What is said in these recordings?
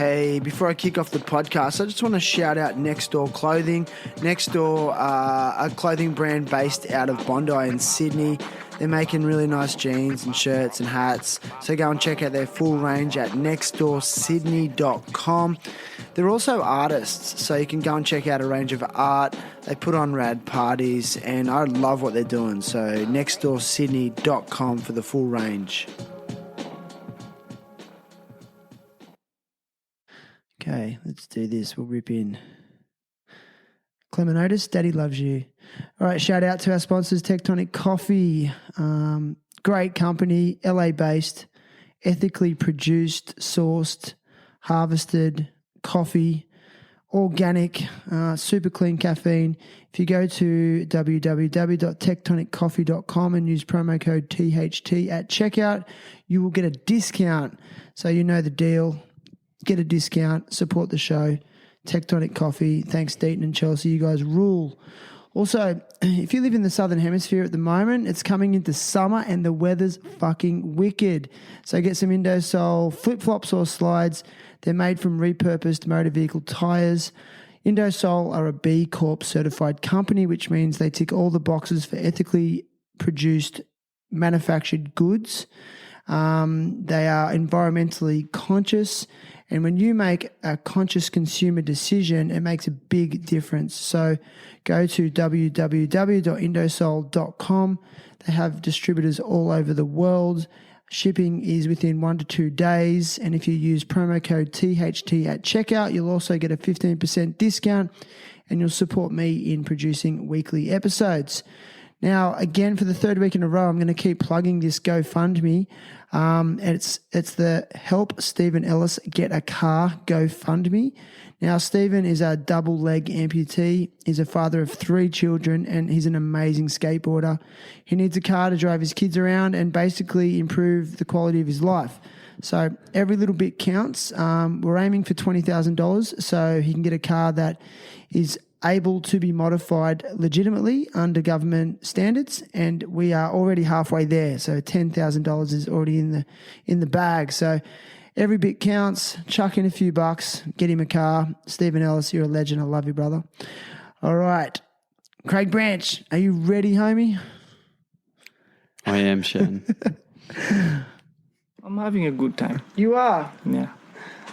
Hey, before I kick off the podcast, I just want to shout out Next Door Clothing. Next Door, a clothing brand based out of Bondi in Sydney. They're making really nice jeans and shirts and hats. So go and check out their full range at nextdoorsydney.com. They're also artists, so you can go and check out a range of art. They put on rad parties, and I love what they're doing. So nextdoorsydney.com for the full range. Okay, let's do this. We'll rip in. Clement Otis, Daddy loves you. All right, shout out to our sponsors, Tectonic Coffee. Great company, LA-based, ethically produced, sourced, harvested coffee, organic, super clean caffeine. If you go to www.tectoniccoffee.com and use promo code THT at checkout, you will get a discount. So you know the deal. Get a discount, support the show. Tectonic Coffee. Thanks, Deaton and Chelsea. You guys rule. Also, if you live in the Southern Hemisphere at the moment, it's coming into summer and the weather's fucking wicked. So get some Indosol flip-flops or slides. They're made from repurposed motor vehicle tyres. Indosol are a B Corp certified company, which means they tick all the boxes for ethically produced manufactured goods. They are environmentally conscious. And when you make a conscious consumer decision, it makes a big difference. So go to www.indosol.com. They have distributors all over the world. Shipping is within 1 to 2 days. And if you use promo code THT at checkout, you'll also get a 15% discount and you'll support me in producing weekly episodes. Now, again, for the third week in a row, I'm going to keep plugging this GoFundMe. It's the Help Stephen Ellis Get a Car GoFundMe. Now, Stephen is a double leg amputee. He's a father of 3 children, and he's an amazing skateboarder. He needs a car to drive his kids around and basically improve the quality of his life. So every little bit counts. We're aiming for $20,000 so he can get a car that is able to be modified legitimately under government standards, and we are already halfway there. So $10,000 is already in the bag. So every bit counts. Chuck in a few bucks, get him a car. Stephen Ellis, you're a legend. I love you, brother. All right, Craig Branch, are you ready, homie? I am, Shan. I'm having a good time. You are. Yeah.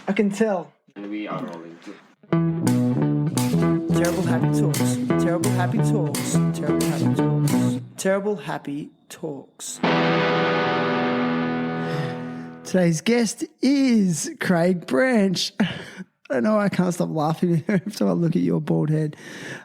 I can tell. And we are rolling. Terrible happy talks. Terrible happy talks. Terrible happy talks. Terrible happy talks. Today's guest is Craig Branch. I don't know, I can't stop laughing every time I look at your bald head.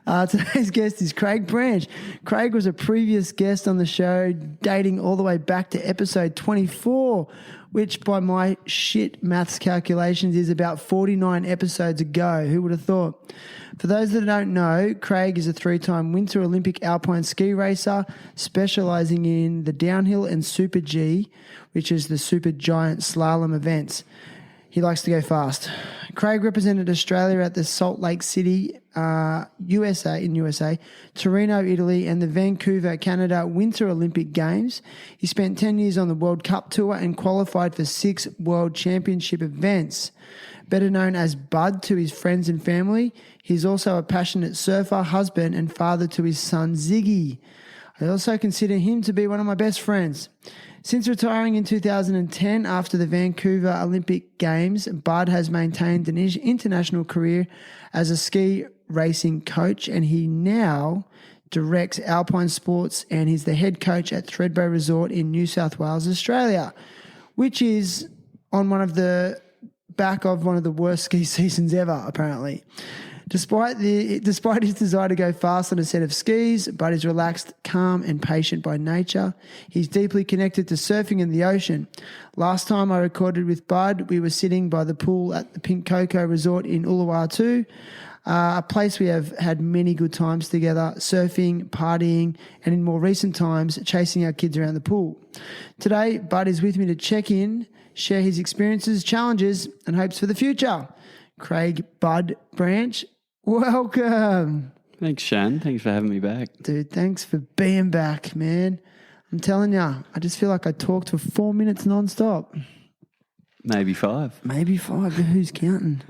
Today's guest is Craig Branch. Craig was a previous guest on the show, dating all the way back to episode 24, which by my shit maths calculations is about 49 episodes ago. Who would have thought? For those that don't know, Craig is a 3-time Winter Olympic Alpine ski racer, specialising in the downhill and Super G, which is the Super Giant Slalom events. He likes to go fast. Craig represented Australia at the Salt Lake City, USA, Torino, Italy, and the Vancouver, Canada Winter Olympic Games. He spent 10 years on the World Cup Tour and qualified for 6 World Championship events. Better known as Bud to his friends and family, he's also a passionate surfer, husband, and father to his son Ziggy. I also consider him to be one of my best friends. Since retiring in 2010 after the Vancouver Olympic Games, Bud has maintained an international career as a ski racing coach, and he now directs alpine sports, and he's the head coach at Thredbo Resort in New South Wales, Australia, which is on one of the back of one of the worst ski seasons ever, apparently. Despite his desire to go fast on a set of skis, Bud is relaxed, calm, and patient by nature. He's deeply connected to surfing and the ocean. Last time I recorded with Bud, we were sitting by the pool at the Pink Coco Resort in Uluwatu, a place we have had many good times together, surfing, partying, and in more recent times, chasing our kids around the pool. Today, Bud is with me to check in, share his experiences, challenges, and hopes for the future. Craig Bud Branch, welcome. Thanks, Shan. Thanks for having me back. Dude, thanks for being back, man. I'm telling you, I just feel like I talked for 4 minutes nonstop. maybe 5. Maybe 5, but who's counting?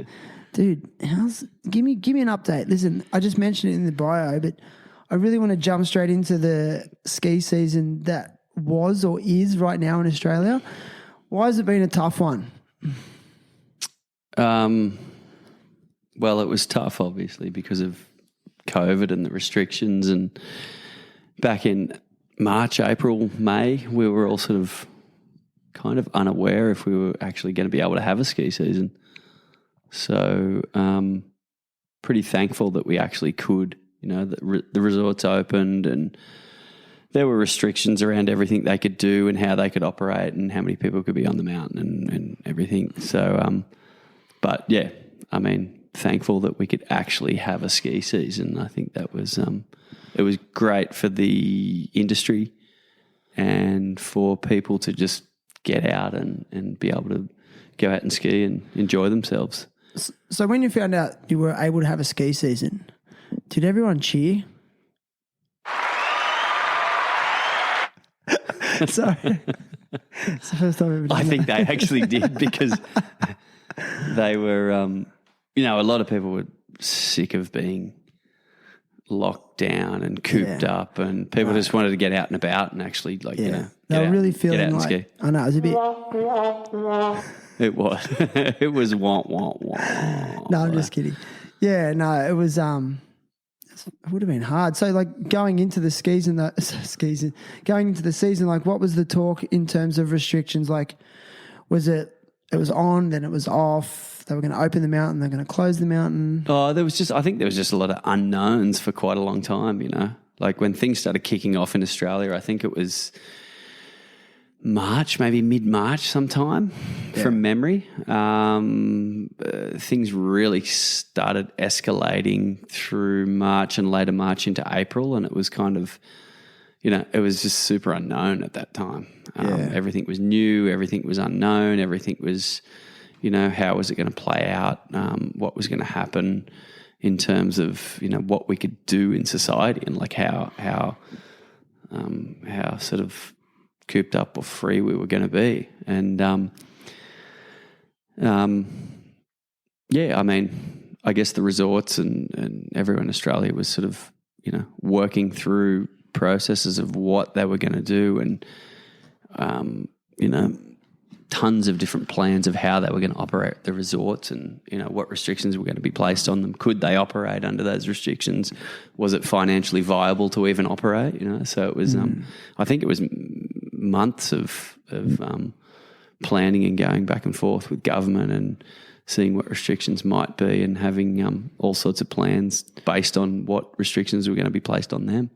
Dude, give me an update. Listen, I just mentioned it in the bio, but I really want to jump straight into the ski season that was or is right now in Australia. Why has it been a tough one? Well, it was tough, obviously, because of COVID and the restrictions. And back in March, April, May, we were all sort of kind of unaware if we were actually going to be able to have a ski season. So pretty thankful that we actually could. You know, the resorts opened and there were restrictions around everything they could do and how they could operate and how many people could be on the mountain and everything. So, but yeah, I mean, thankful that we could actually have a ski season. I think that was it was great for the industry and for people to just get out and be able to go out and ski and enjoy themselves. So when you found out you were able to have a ski season, did everyone cheer? Sorry. It's the first time I've ever done I think they actually did because they were, you know, a lot of people were sick of being locked down and cooped up, and people just wanted to get out and about and actually, like, you know, they were really feeling get out like, and ski. I know, it was a bit. It was. It was wah, wah, wah. No, I'm just kidding. Yeah, no, it was, it would have been hard. So, like, going into the going into the season, like, what was the talk in terms of restrictions? Like, was it was on, then it was off, they were going to open the mountain, they're going to close the mountain? Oh, I think there was just a lot of unknowns for quite a long time, you know. Like, when things started kicking off in Australia, I think it was March, maybe mid-March sometime from memory. Things really started escalating through March and later March into April, and it was kind of, you know, it was just super unknown at that time. Everything was new, everything was unknown, everything was, you know, how was it going to play out, what was going to happen in terms of, you know, what we could do in society and like how sort of cooped up or free we were going to be. And, yeah, I mean, I guess the resorts and everyone in Australia was sort of, you know, working through processes of what they were going to do and, you know, tons of different plans of how they were going to operate the resorts and, you know, what restrictions were going to be placed on them. Could they operate under those restrictions? Was it financially viable to even operate? You know, so it was, I think it was months of planning and going back and forth with government and seeing what restrictions might be and having all sorts of plans based on what restrictions were going to be placed on them.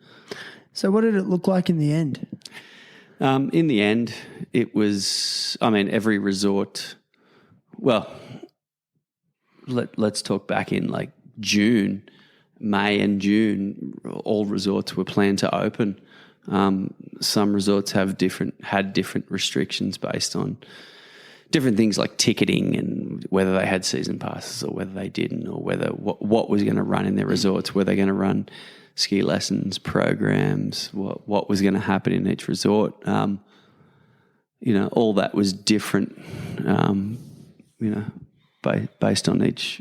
So what did it look like in the end? In the end, it was, I mean, every resort, well, let's talk back in like June, May and June, all resorts were planned to open. Some resorts had different restrictions based on different things like ticketing and whether they had season passes or whether they didn't, or whether what was going to run in their resorts. Were they going to run ski lessons, programs, what was going to happen in each resort? You know, all that was different, you know, based on each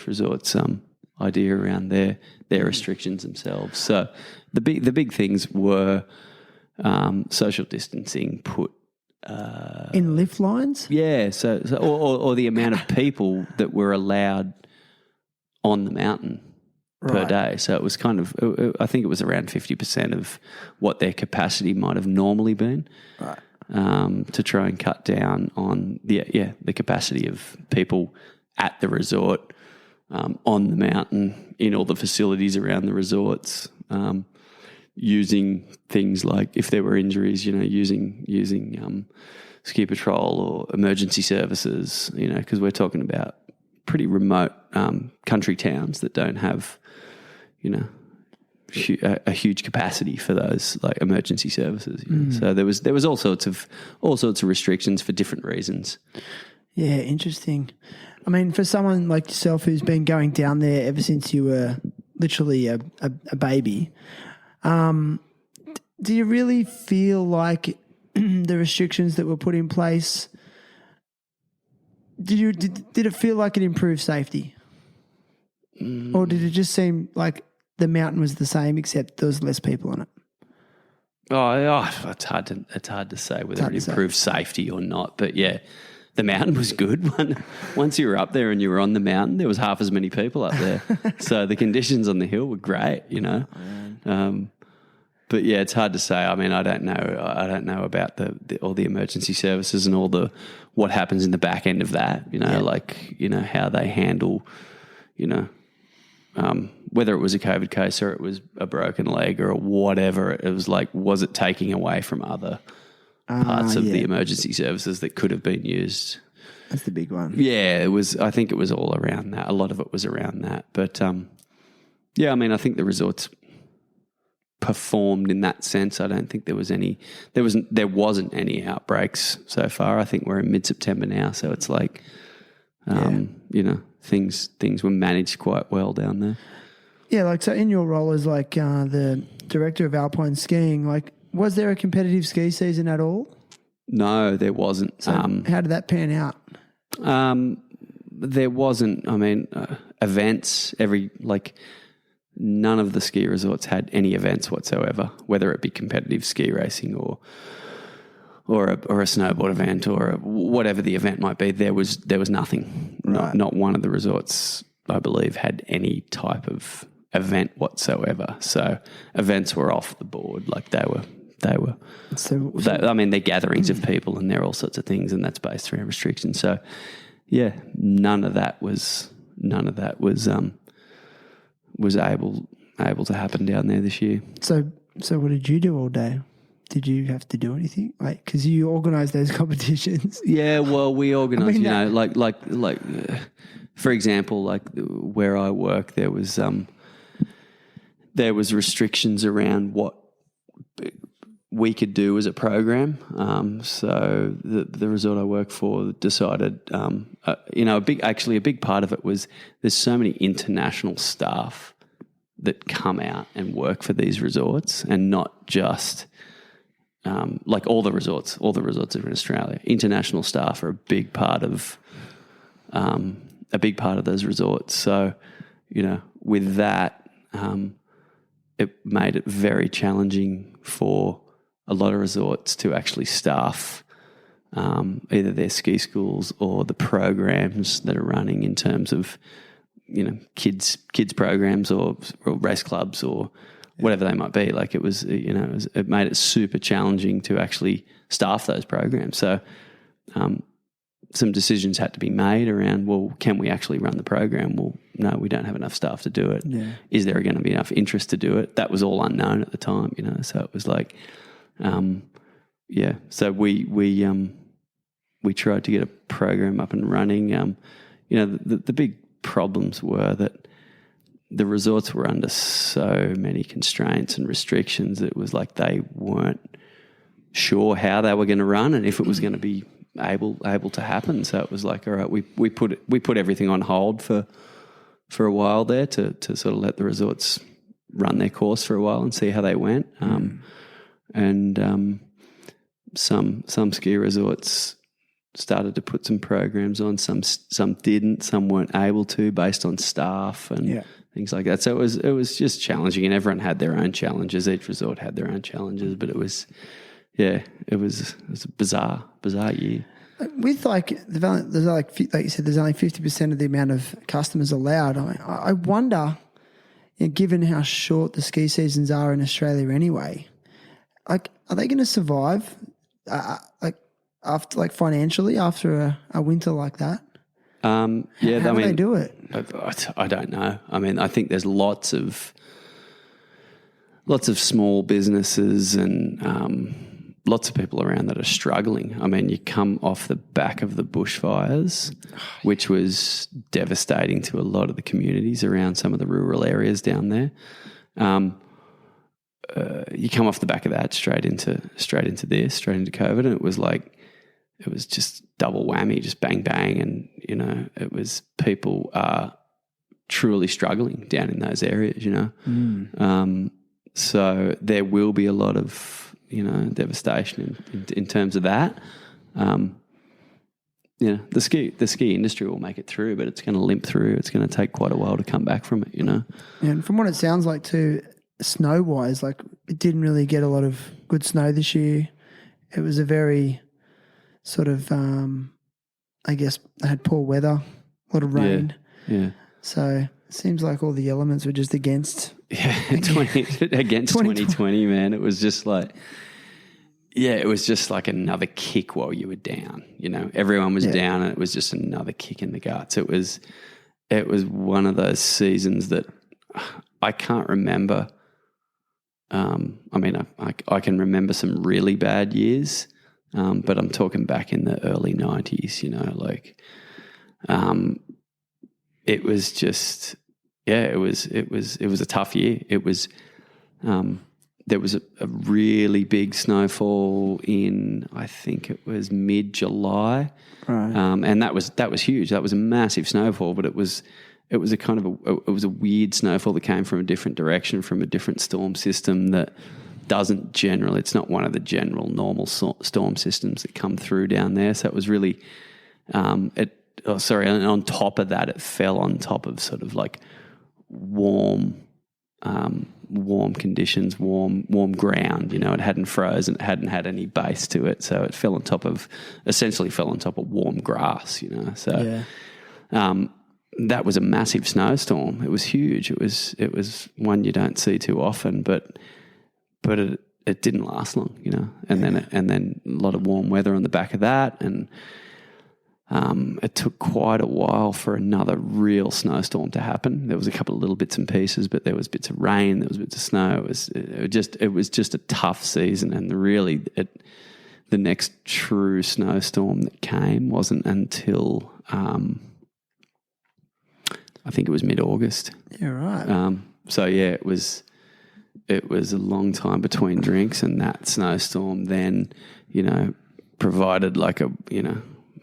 resort's idea around their restrictions themselves. So the big things were social distancing put in lift lines. Yeah, so or the amount of people that were allowed on the mountain per day. So it was kind of, I think it was around 50% of what their capacity might have normally been. Right. To try and cut down on the capacity of people at the resort, on the mountain, in all the facilities around the resorts, using things like, if there were injuries, you know, using ski patrol or emergency services, you know, because we're talking about pretty remote country towns that don't have, you know, a huge capacity for those like emergency services. You know? So there was all sorts of restrictions for different reasons. Yeah, interesting. I mean, for someone like yourself who's been going down there ever since you were literally a baby, do you really feel like the restrictions that were put in place Did it feel like it improved safety? Or did it just seem like the mountain was the same except there was less people on it? It's hard to say whether it improved safety or not. But yeah, the mountain was good. Once you were up there and you were on the mountain, there was half as many people up there. So the conditions on the hill were great, you know. But yeah, it's hard to say. I mean, I don't know about all the emergency services and what happens in the back end of that. You know, like, you know, how they handle, you know, whether it was a COVID case or it was a broken leg or whatever. It was like, was it taking away from other parts of the emergency services that could have been used? That's the big one. Yeah, it was. I think it was all around that. A lot of it was around that. But yeah, I mean, I think the resorts performed in that sense. I don't think there wasn't any outbreaks so far. I think we're in mid-September now, so it's like, you know, things were managed quite well down there. Yeah, like, so in your role as like the director of alpine skiing, like, was there a competitive ski season at all? No, there wasn't. So how did that pan out? There wasn't. I mean, events none of the ski resorts had any events whatsoever, whether it be competitive ski racing or a snowboard event or whatever the event might be. There was nothing. Right. Not one of the resorts, I believe, had any type of event whatsoever. So events were off the board. Like they were. I mean, they're gatherings of people and they're all sorts of things, and that's based around restrictions. So yeah, none of that was able to happen down there this year. So what did you do all day? Did you have to do anything? Like, because you organised those competitions. Yeah, well, we organised. You know, like for example, like where I work, there was restrictions around what we could do as a program. So the resort I work for decided, you know, a big part of it was there's so many international staff that come out and work for these resorts, and not just like all the resorts are in Australia. International staff are a big part of those resorts. So, you know, with that, it made it very challenging for a lot of resorts to actually staff either their ski schools or the programs that are running in terms of, you know, kids programs or race clubs or whatever they might be. Like it was, you know, it made it super challenging to actually staff those programs. So some decisions had to be made around, well, can we actually run the program? Well, no, we don't have enough staff to do it. Yeah. Is there going to be enough interest to do it? That was all unknown at the time, you know. So it was like, So we tried to get a program up and running. You know, the big problems were that the resorts were under so many constraints and restrictions. It was like they weren't sure how they were going to run and if it was going to be able to happen. So it was like, all right, we put everything on hold for a while there to sort of let the resorts run their course for a while and see how they went. And some ski resorts started to put some programs on. Some didn't. Some weren't able to based on staff and things like that. So it was just challenging, and everyone had their own challenges. Each resort had their own challenges, but it was a bizarre year. With there's like you said, there's only 50% of the amount of customers allowed. I wonder, you know, given how short the ski seasons are in Australia anyway, like, are they going to survive? After financially after a winter like that? How do they do it? I don't know. I mean, I think there's lots of small businesses and lots of people around that are struggling. I mean, you come off the back of the bushfires, which was devastating to a lot of the communities around some of the rural areas down there. You come off the back of that straight into COVID, and it was just double whammy, just bang bang, and you know, it was people are truly struggling down in those areas, you know. So there will be a lot of, you know, devastation in terms of that. the ski industry will make it through, but it's going to limp through. It's going to take quite a while to come back from it, And from what it sounds like too, snow-wise, like it didn't really get a lot of good snow this year. It was a very sort of, I guess, had poor weather, a lot of rain. Yeah. So it seems like all the elements were just against. Yeah, against 2020, man. It was just like, it was just like another kick while you were down. Everyone was down, and it was just another kick in the guts. It was one of those seasons that I can't remember. I can remember some really bad years, but I'm talking back in the early 90s, it was just, it was a tough year. It was, there was a really big snowfall in, I think it was mid-July. Right. And that was huge. That was a massive snowfall, but it was a kind of it was a weird snowfall that came from a different direction, from a different storm system that doesn't generally, it's not one of the general normal storm systems that come through down there. So it was really, and on top of that, it fell on top of sort of like warm conditions, warm ground. It hadn't frozen, it hadn't had any base to it, so it essentially fell on top of warm grass. So that was a massive snowstorm. It was huge. It was one you don't see too often, but it didn't last long. And then a lot of warm weather on the back of that, and it took quite a while for another real snowstorm to happen. There was a couple of little bits and pieces, but there was bits of rain, there was bits of snow. It was just a tough season, and really the next true snowstorm that came wasn't until I think it was mid-August. Yeah, right. It was a long time between drinks, and that snowstorm then, provided like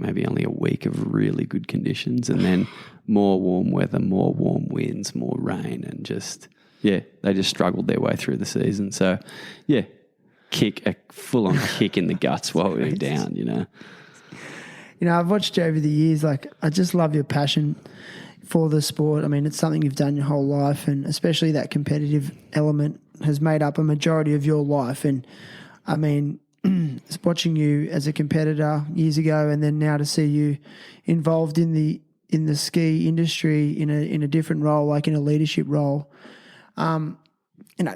maybe only a week of really good conditions, and then more warm weather, more warm winds, more rain, and they just struggled their way through the season. So, a full-on kick in the guts while we were down, I've watched you over the years. Like, I just love your passion for the sport. I mean, it's something you've done your whole life, and especially that competitive element has made up a majority of your life. And I mean, watching you as a competitor years ago, and then now to see you involved in the ski industry in a different role, like in a leadership role.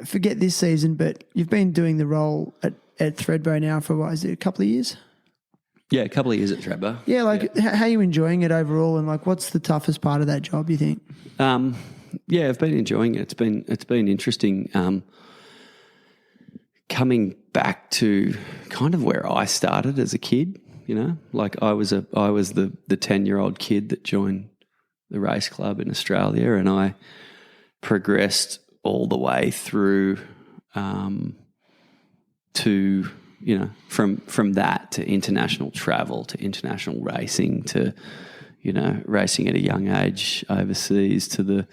Forget this season, but you've been doing the role at Thredbo now for what is it, a couple of years? Yeah, a couple of years at Thredbo. Yeah, how are you enjoying it overall, and like what's the toughest part of that job, you think? I've been enjoying it. It's been interesting. Coming back to kind of where I started as a kid, like I was the 10-year-old kid that joined the race club in Australia, and I progressed all the way through to from that to international travel, to international racing, to racing at a young age overseas, to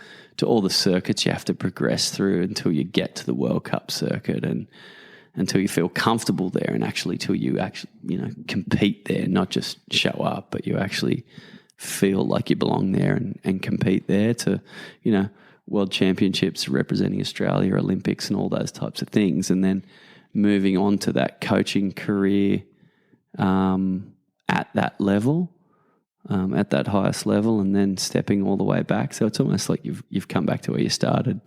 all the circuits you have to progress through until you get to the World Cup circuit, and until you feel comfortable there, and till you compete there, not just show up, but you actually feel like you belong there and compete there, to World Championships representing Australia, Olympics, and all those types of things, and then moving on to that coaching career at that level, at that highest level, and then stepping all the way back. So it's almost like you've come back to where you started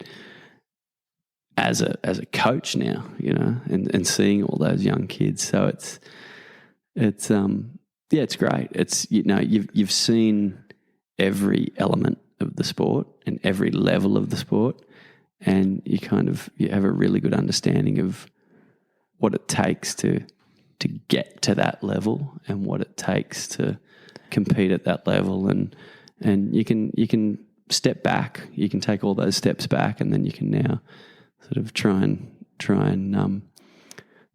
as a coach now, and seeing all those young kids. So it's great. It's you've seen every element of the sport and every level of the sport, and you have a really good understanding of what it takes to get to that level, and what it takes to compete at that level, and you can step back, you can take all those steps back, and then you can now sort of try and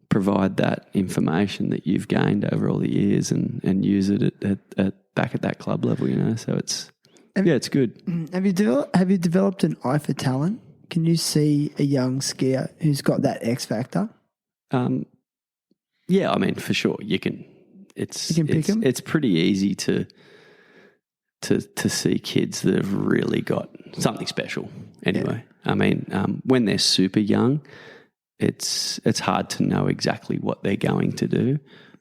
provide that information that you've gained over all the years and use it at back at that club level, So it's good. Have you developed an eye for talent? Can you see a young skier who's got that X factor? Yeah, I mean, for sure, you can. it's You can pick 'em? it's pretty easy to see kids that have really got something special. Anyway, I mean, when they're super young, it's hard to know exactly what they're going to do.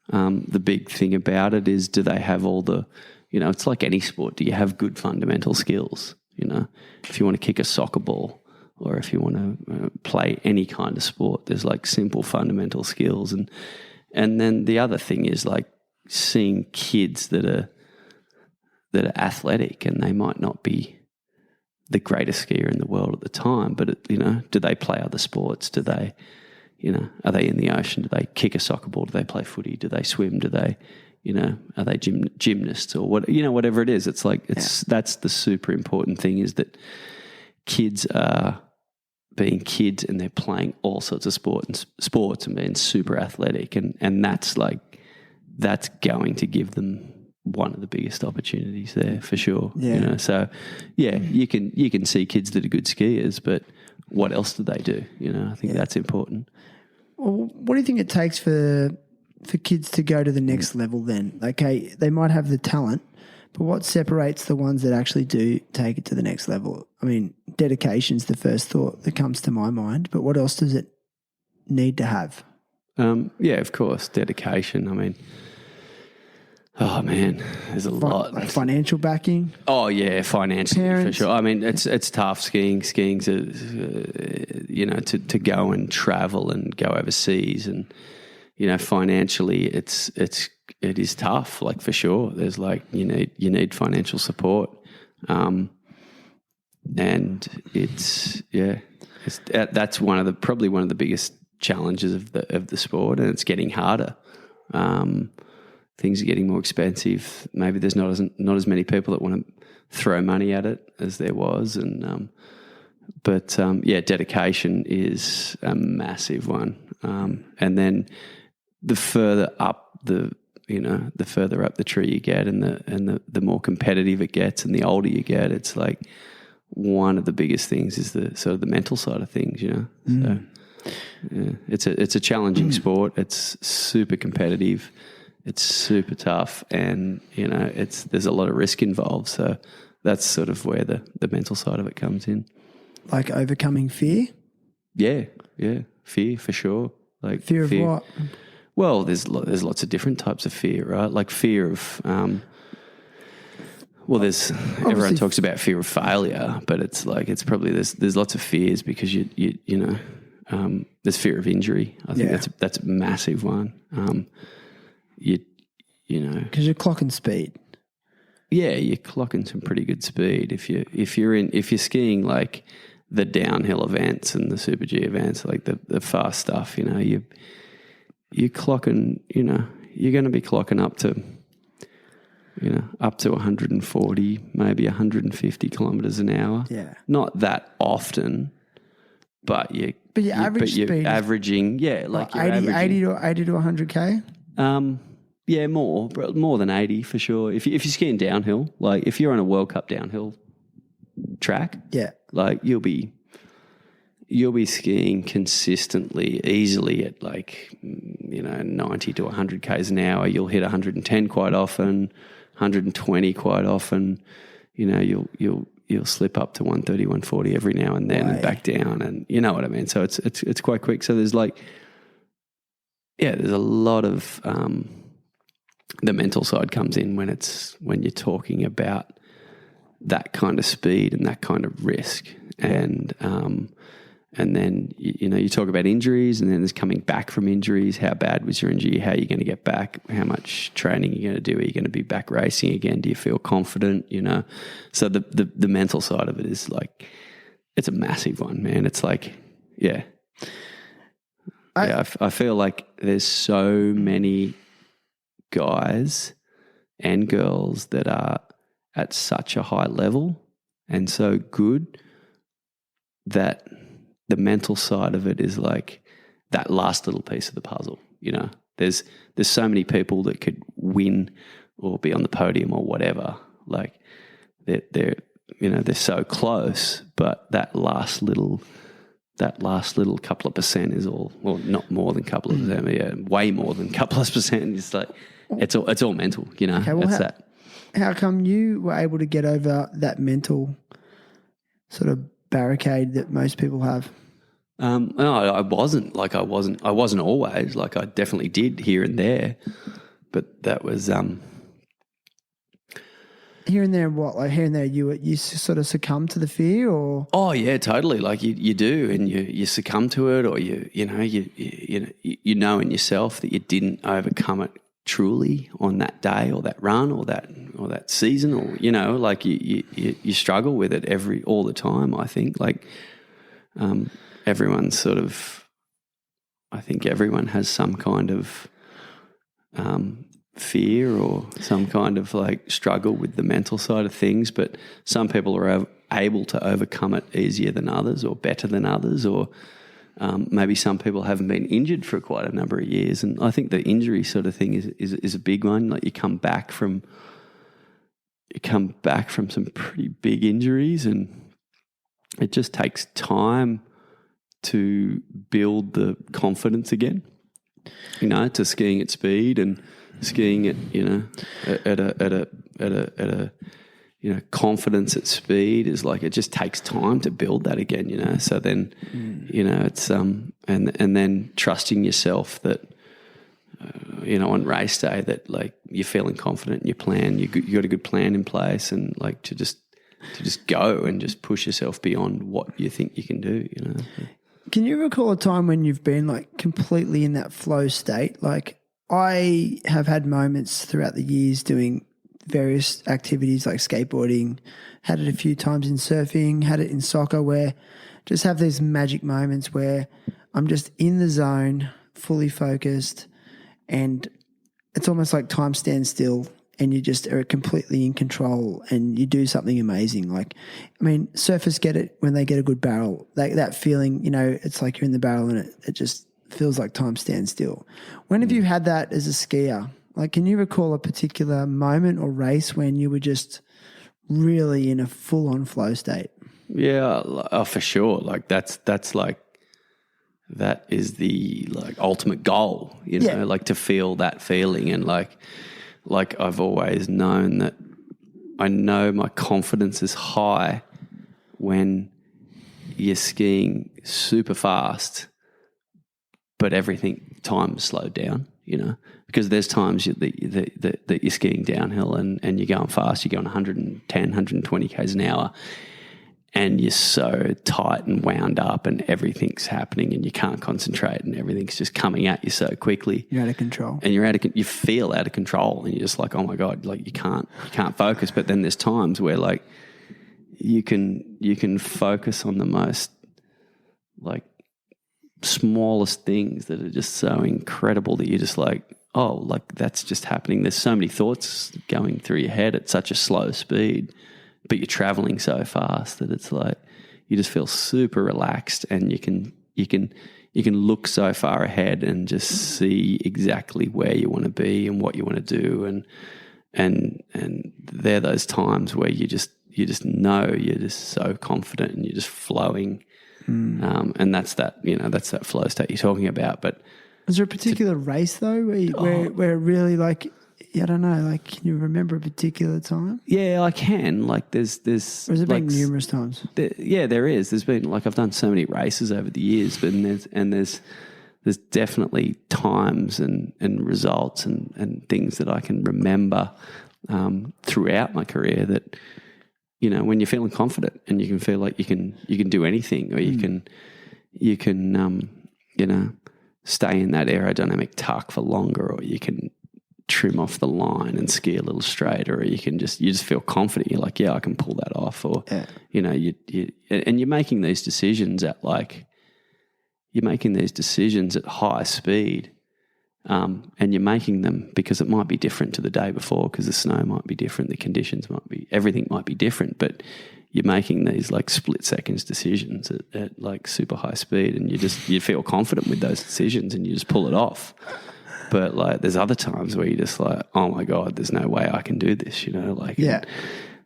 The big thing about it is, do they have all the, it's like any sport. Do you have good fundamental skills? If you want to kick a soccer ball, or if you want to play any kind of sport, there's like simple fundamental skills. And then the other thing is like seeing kids that are athletic, and they might not be the greatest skier in the world at the time, but do they play other sports? Do they, are they in the ocean? Do they kick a soccer ball? Do they play footy? Do they swim? Do they, are they gymnasts or what? Whatever it is, it's like that's the super important thing, is that kids are being kids and they're playing all sorts of sports and being super athletic, and that's going to give them one of the biggest opportunities there for sure. Yeah. So you can see kids that are good skiers, but what else do they do? I think that's important. Well, what do you think it takes for kids to go to the next level then? Okay, they might have the talent, but what separates the ones that actually do take it to the next level? I mean, dedication's the first thought that comes to my mind, but what else does it need to have? Of course, dedication. I mean, oh man, there's a lot. Like financial backing? Oh yeah, financially Parents. for sure. I mean, it's tough skiing. Skiing's to go and travel and go overseas, and financially it is tough. Like for sure, there's like you need financial support, and that's probably one of the biggest challenges of the sport, and it's getting harder. Things are getting more expensive. Maybe there's not as many people that want to throw money at it as there was, and dedication is a massive one. And then the further up the tree you get, and the more competitive it gets, and the older you get, it's like one of the biggest things is the sort of the mental side of things. So it's a challenging sport. It's super competitive. It's super tough, and there's a lot of risk involved. So that's sort of where the mental side of it comes in. Like overcoming fear? Yeah, fear for sure. Like Fear of what? Well, there's lots of different types of fear, right? Like fear of everyone talks about fear of failure, but it's probably there's lots of fears, because there's fear of injury. I think that's a massive one. Because you're clocking speed. Yeah, you're clocking some pretty good speed if you're skiing like the downhill events and the Super G events, like the fast stuff. You're clocking. You're going to be clocking up to 140, maybe 150 kilometers an hour. Yeah, not that often, but your average speed is averaging, like you're 80 to 100k. Yeah, more than 80 for sure. If you're skiing downhill, like if you're on a World Cup downhill track, like you'll be skiing consistently, easily at like 90 to 100 k's an hour. You'll hit 110 quite often, 120 quite often. You'll slip up to 130, 140 every now and then, and back down, and you know what I mean. So it's quite quick. So there's there's a lot of the mental side comes in when you're talking about that kind of speed and that kind of risk, and then you talk about injuries, and then there's coming back from injuries. How bad was your injury? How are you going to get back? How much training are you going to do? Are you going to be back racing again? Do you feel confident? So the mental side of it is like, it's a massive one, man. It's like, I feel like there's so many guys and girls that are at such a high level and so good that the mental side of it is like that last little piece of the puzzle. There's so many people that could win or be on the podium or whatever. Like they're so close, but that last little couple of percent is all, well, not more than a couple of percent, way more than a couple of percent. It's like, it's all mental, you know. Okay, well, that's that. How come you were able to get over that mental sort of barricade that most people have? No, I wasn't. Like I wasn't always. Like I definitely did here and there, but that was here and there. What, like here and there, you sort of succumb to the fear, or? Oh yeah, totally. Like you do, and you succumb to it, or you know in yourself that you didn't overcome it truly on that day or that run or that season, or like you struggle with it all the time. I think like everyone's sort of, I think everyone has some kind of fear or some kind of like struggle with the mental side of things, but some people are able to overcome it easier than others or better than others, or maybe some people haven't been injured for quite a number of years. And I think the injury sort of thing is a big one. Like you come back from some pretty big injuries, and it just takes time to build the confidence again, to skiing at speed and skiing at a confidence at speed is like, it just takes time to build that again, so then it's and then trusting yourself that on race day that like you're feeling confident in your plan, you got a good plan in place, and like to just go and just push yourself beyond what you think you can do. Can you recall a time when you've been like completely in that flow state? Like I have had moments throughout the years doing various activities like skateboarding, had it a few times in surfing, had it in soccer, where just have these magic moments where I'm just in the zone, fully focused, and it's almost like time stands still and you just are completely in control and you do something amazing. Like, I mean, surfers get it when they get a good barrel. That feeling, it's like you're in the barrel and it just feels like time stands still. When have you had that as a skier? Like, can you recall a particular moment or race when you were just really in a full-on flow state? Yeah, for sure. Like that's like, that is the like ultimate goal, like to feel that feeling. And like I've always known that I know my confidence is high when you're skiing super fast, but time is slowed down, because there's times that you're skiing downhill and you're going fast, you're going 110, 120 k's an hour, and you're so tight and wound up and everything's happening and you can't concentrate and everything's just coming at you so quickly. You're out of control. And you feel out of control and you're just like, oh my God, like you can't focus. But then there's times where like you can focus on the most like smallest things that are just so incredible that you're just like, oh, like that's just happening. There's so many thoughts going through your head at such a slow speed, but you're traveling so fast that it's like you just feel super relaxed, and you can look so far ahead and just see exactly where you want to be and what you want to do, and they're those times where you just know you're just so confident and you're just flowing, and that's that flow state you're talking about. But is there a particular race though where really like, I don't know, like can you remember a particular time? Yeah, I can. Like there's or has it been numerous times? There is. There's been like I've done so many races over the years, but there's definitely times and results and things that I can remember throughout my career that when you're feeling confident and you can feel like you can do anything, or you can stay in that aerodynamic tuck for longer, or you can trim off the line and ski a little straighter, or you just feel confident. You're like, yeah, I can pull that off, or and you're making these decisions at high speed, and you're making them because it might be different to the day before, because the snow might be different, the conditions everything might be different, but you're making these like split seconds decisions at like super high speed, and you feel confident with those decisions and you just pull it off. But like there's other times where you're just like, oh my God, there's no way I can do this,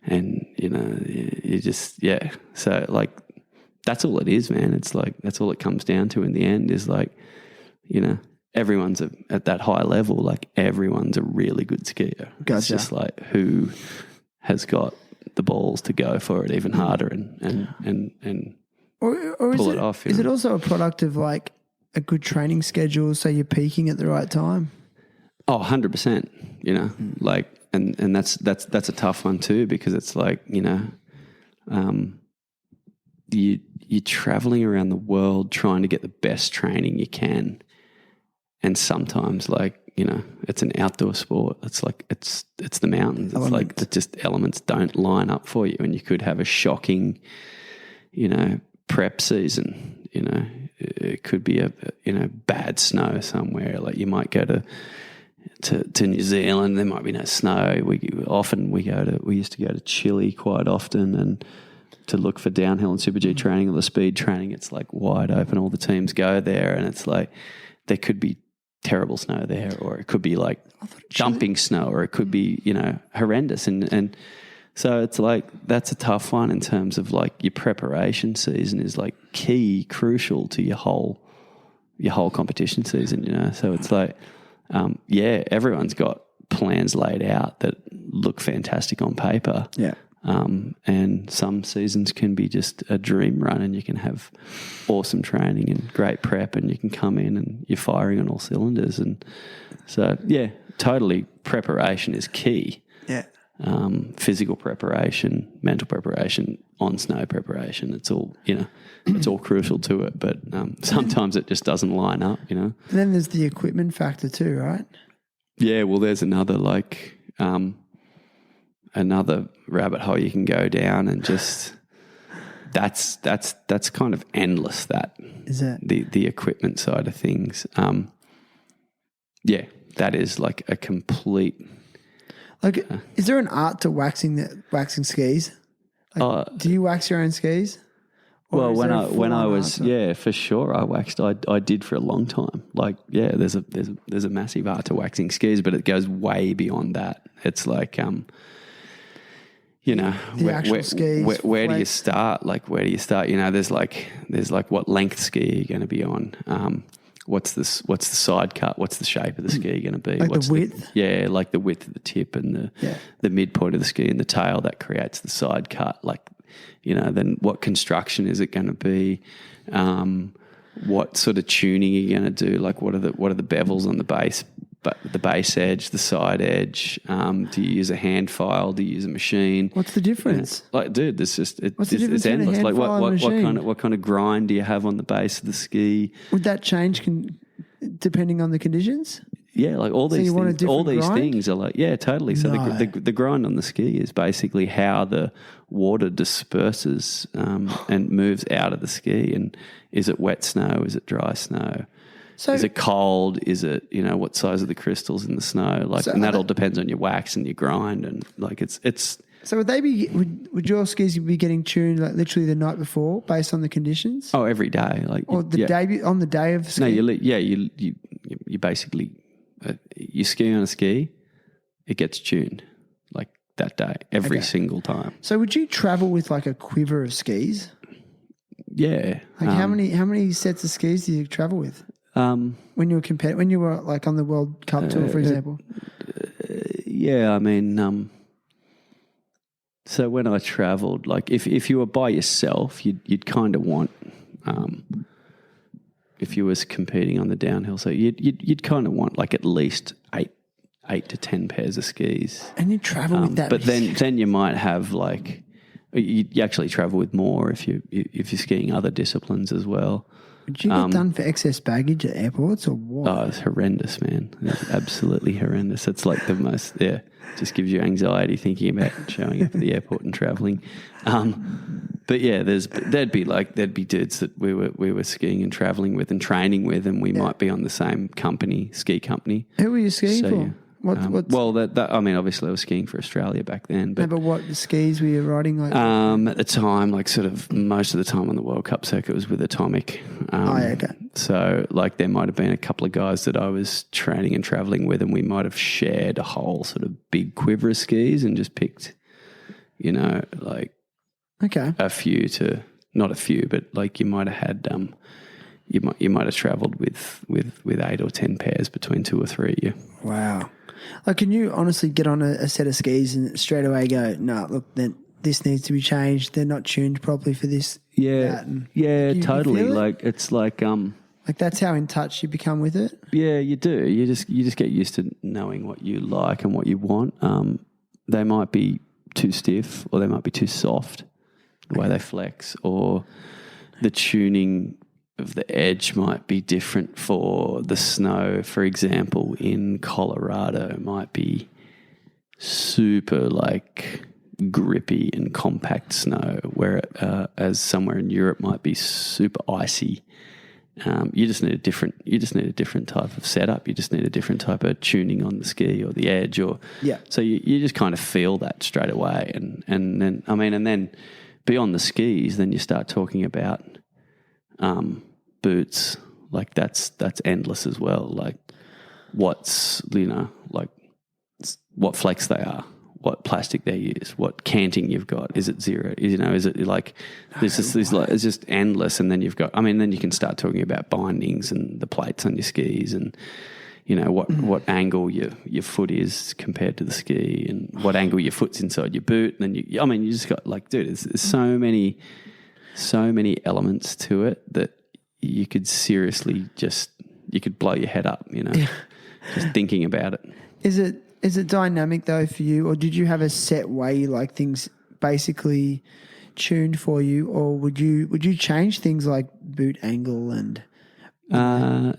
and you just, so like that's all it is, man. It's like that's all it comes down to in the end is like, everyone's at that high level. Like everyone's a really good skier. Gotcha. It's just like who has got the balls to go for it even harder and or pull is it off. Is it also a product of like a good training schedule, so you're peaking at the right time? Oh, 100%, you know, like, and that's a tough one too, because it's like, you know, you're traveling around the world trying to get the best training you can. And sometimes, like, you know, it's an outdoor sport. It's like, it's the mountains. It's like the just elements don't line up for you. And you could have a shocking, you know, prep season, you know, it could be a you know, bad snow somewhere. Like you might go to New Zealand, there might be no snow. We used to go to Chile quite often, and to look for downhill and Super G training or the speed training, it's like wide open. All the teams go there, and it's like there could be terrible snow there, or it could be like dumping snow, or it could be, you know, horrendous. And so it's like that's a tough one in terms of like your preparation season is like crucial to your whole competition season, you know. So it's like, yeah, everyone's got plans laid out that look fantastic on paper. Yeah. And some seasons can be just a dream run, and you can have awesome training and great prep, and you can come in and you're firing on all cylinders. And so, yeah, totally preparation is key. Yeah. Physical preparation, mental preparation, on snow preparation. It's all, you know, it's all crucial to it. But sometimes it just doesn't line up, you know. And then there's the equipment factor too, right? Yeah, well, there's another like another rabbit hole you can go down, and just that's kind of endless. That is that the equipment side of things. Yeah, that is like a complete. Like, is there an art to waxing skis? Like, do you wax your own skis? Well, when I was for sure, I waxed. I did for a long time. Like, yeah, there's a massive art to waxing skis, but it goes way beyond that. It's like you know, where do you start? Like, where do you start? You know, there's like what length ski are you going to be on? What's the side cut? What's the shape of the ski going to be? Like what's the width? Like the width of the tip and the midpoint of the ski and the tail that creates the side cut. Like, you know, then what construction is it going to be? What sort of tuning are you going to do? Like, what are the bevels on the base? But the base edge, the side edge. Do you use a hand file? Do you use a machine? What's the difference? Like, dude, there's just What's the difference it's endless. between a Like, hand file and a what kind of grind do you have on the base of the ski? Would that change depending on the conditions? Yeah, like all these things. All these grind? things are like, yeah, totally. So the grind on the ski is basically how the water disperses and moves out of the ski. And is it wet snow? Is it dry snow? So, is it cold? Is it, you know, what size are the crystals in the snow? Like, and that all depends on your wax and your grind, and like it's. So would your skis be getting tuned like literally the night before based on the conditions? Oh, every day, like, or the day on the day of ski? No, you basically you ski on a ski, it gets tuned like that day every single time. So would you travel with like a quiver of skis? Yeah. Like how many sets of skis do you travel with? When you were like on the World Cup tour, for example. Yeah, I mean, so when I travelled, like if you were by yourself, you'd kind of want, if you was competing on the downhill, so you'd kind of want like at least eight to 10 pairs of skis. And you travel with that, but then you might have like you actually travel with more if you're skiing other disciplines as well. Would you get done for excess baggage at airports or what? Oh, it's horrendous, man. It's absolutely horrendous. It's like the most, just gives you anxiety thinking about showing up at the airport and traveling. But yeah, there'd be dudes that we were skiing and traveling with and training with, and we might be on the same ski company. Who were you skiing for? Well, I mean, obviously I was skiing for Australia back then. But, what skis were you riding like? At the time, like sort of most of the time on the World Cup circuit was with Atomic. Okay. So like there might have been a couple of guys that I was training and traveling with, and we might have shared a whole sort of big quiver of skis and just picked, you know, like not a few, but like you might have had, you might have travelled with 8 or 10 pairs between 2 or 3 of you. Wow. Like, can you honestly get on a set of skis and straight away go, no, look, then this needs to be changed. They're not tuned properly for this. Yeah, totally. Like it's like that's how in touch you become with it. Yeah, you do. You just get used to knowing what you like and what you want. They might be too stiff, or they might be too soft, the way they flex, or the tuning of the edge might be different for the snow. For example, in Colorado, might be super like grippy and compact snow, where as somewhere in Europe might be super icy. You just need a different type of setup. You just need a different type of tuning on the ski or the edge, so you just kind of feel that straight away. And then beyond the skis, then you start talking about boots. Like that's endless as well. Like what's like what flex they are, what plastic they use, what canting you've got. Is it zero? Is it like there's it's just endless. And then you've got, then you can start talking about bindings and the plates on your skis, and what angle your foot is compared to the ski, and what angle your foot's inside your boot. And then you just got like, dude, there's so many elements to it that you could seriously you could blow your head up, just thinking about it. Is it dynamic though for you, or did you have a set way you like things basically tuned for you, or would you change things like boot angle and? I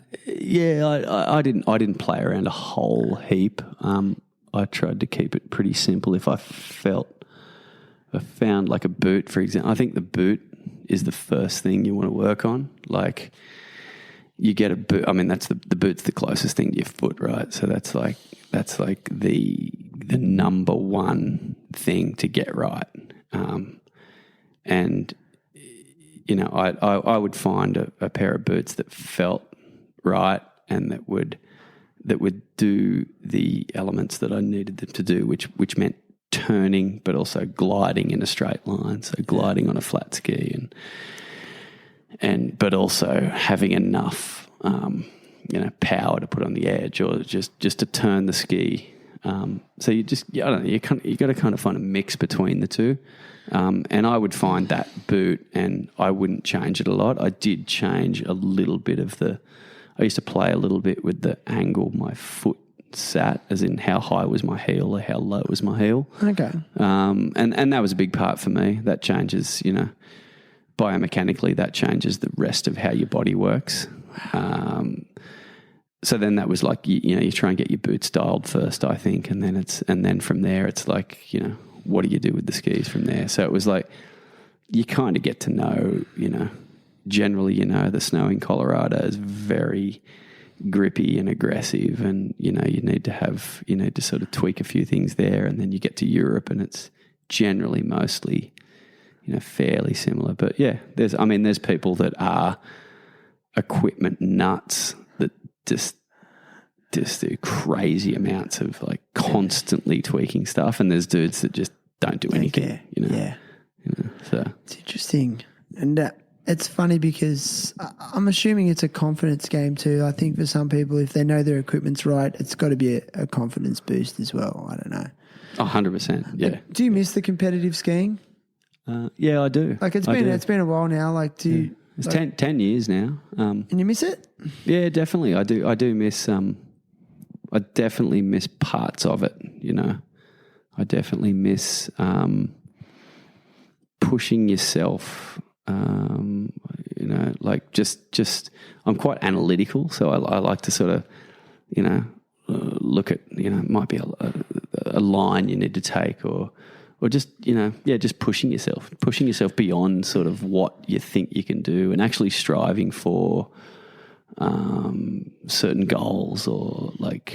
didn't play around a whole heap. I tried to keep it pretty simple. If I found like a boot, for example, I think the boot is the first thing you want to work on. Like you get a boot. That's the boot's the closest thing to your foot, right? So that's like the number one thing to get right. And I would find a pair of boots that felt right and that would do the elements that I needed them to do, which meant turning, but also gliding in a straight line. So gliding on a flat ski, and but also having enough power to put on the edge, or just to turn the ski. So you got to kind of find a mix between the two. And I would find that boot, and I wouldn't change it a lot. I did change a little bit I used to play a little bit with the angle my foot sat, as in how high was my heel or how low was my heel. Okay. And that was a big part for me. That changes, biomechanically, that changes the rest of how your body works. So then that was like, you try and get your boots dialed first, I think, and then from there it's like, what do you do with the skis from there? So it was like, you kind of get to know, generally, the snow in Colorado is very grippy and aggressive, and, you need to sort of tweak a few things there. And then you get to Europe and it's generally mostly, fairly similar. But yeah, there's people that are equipment nuts that just do crazy amounts of like constantly tweaking stuff, and there's dudes that just don't do anything. So it's interesting, and it's funny because I'm assuming it's a confidence game too. I think for some people, if they know their equipment's right, it's got to be a confidence boost as well. I don't know. 100%. Yeah. Do you miss the competitive skiing? Yeah, I do. Like it's been a while now. Like it's 10 years now. And you miss it? Yeah, definitely. I do miss. I definitely miss parts of it. I definitely miss pushing yourself. Like just I'm quite analytical, so I like to sort of, look at, it might be a line you need to take, or just, just pushing yourself beyond sort of what you think you can do, and actually striving for certain goals, or like,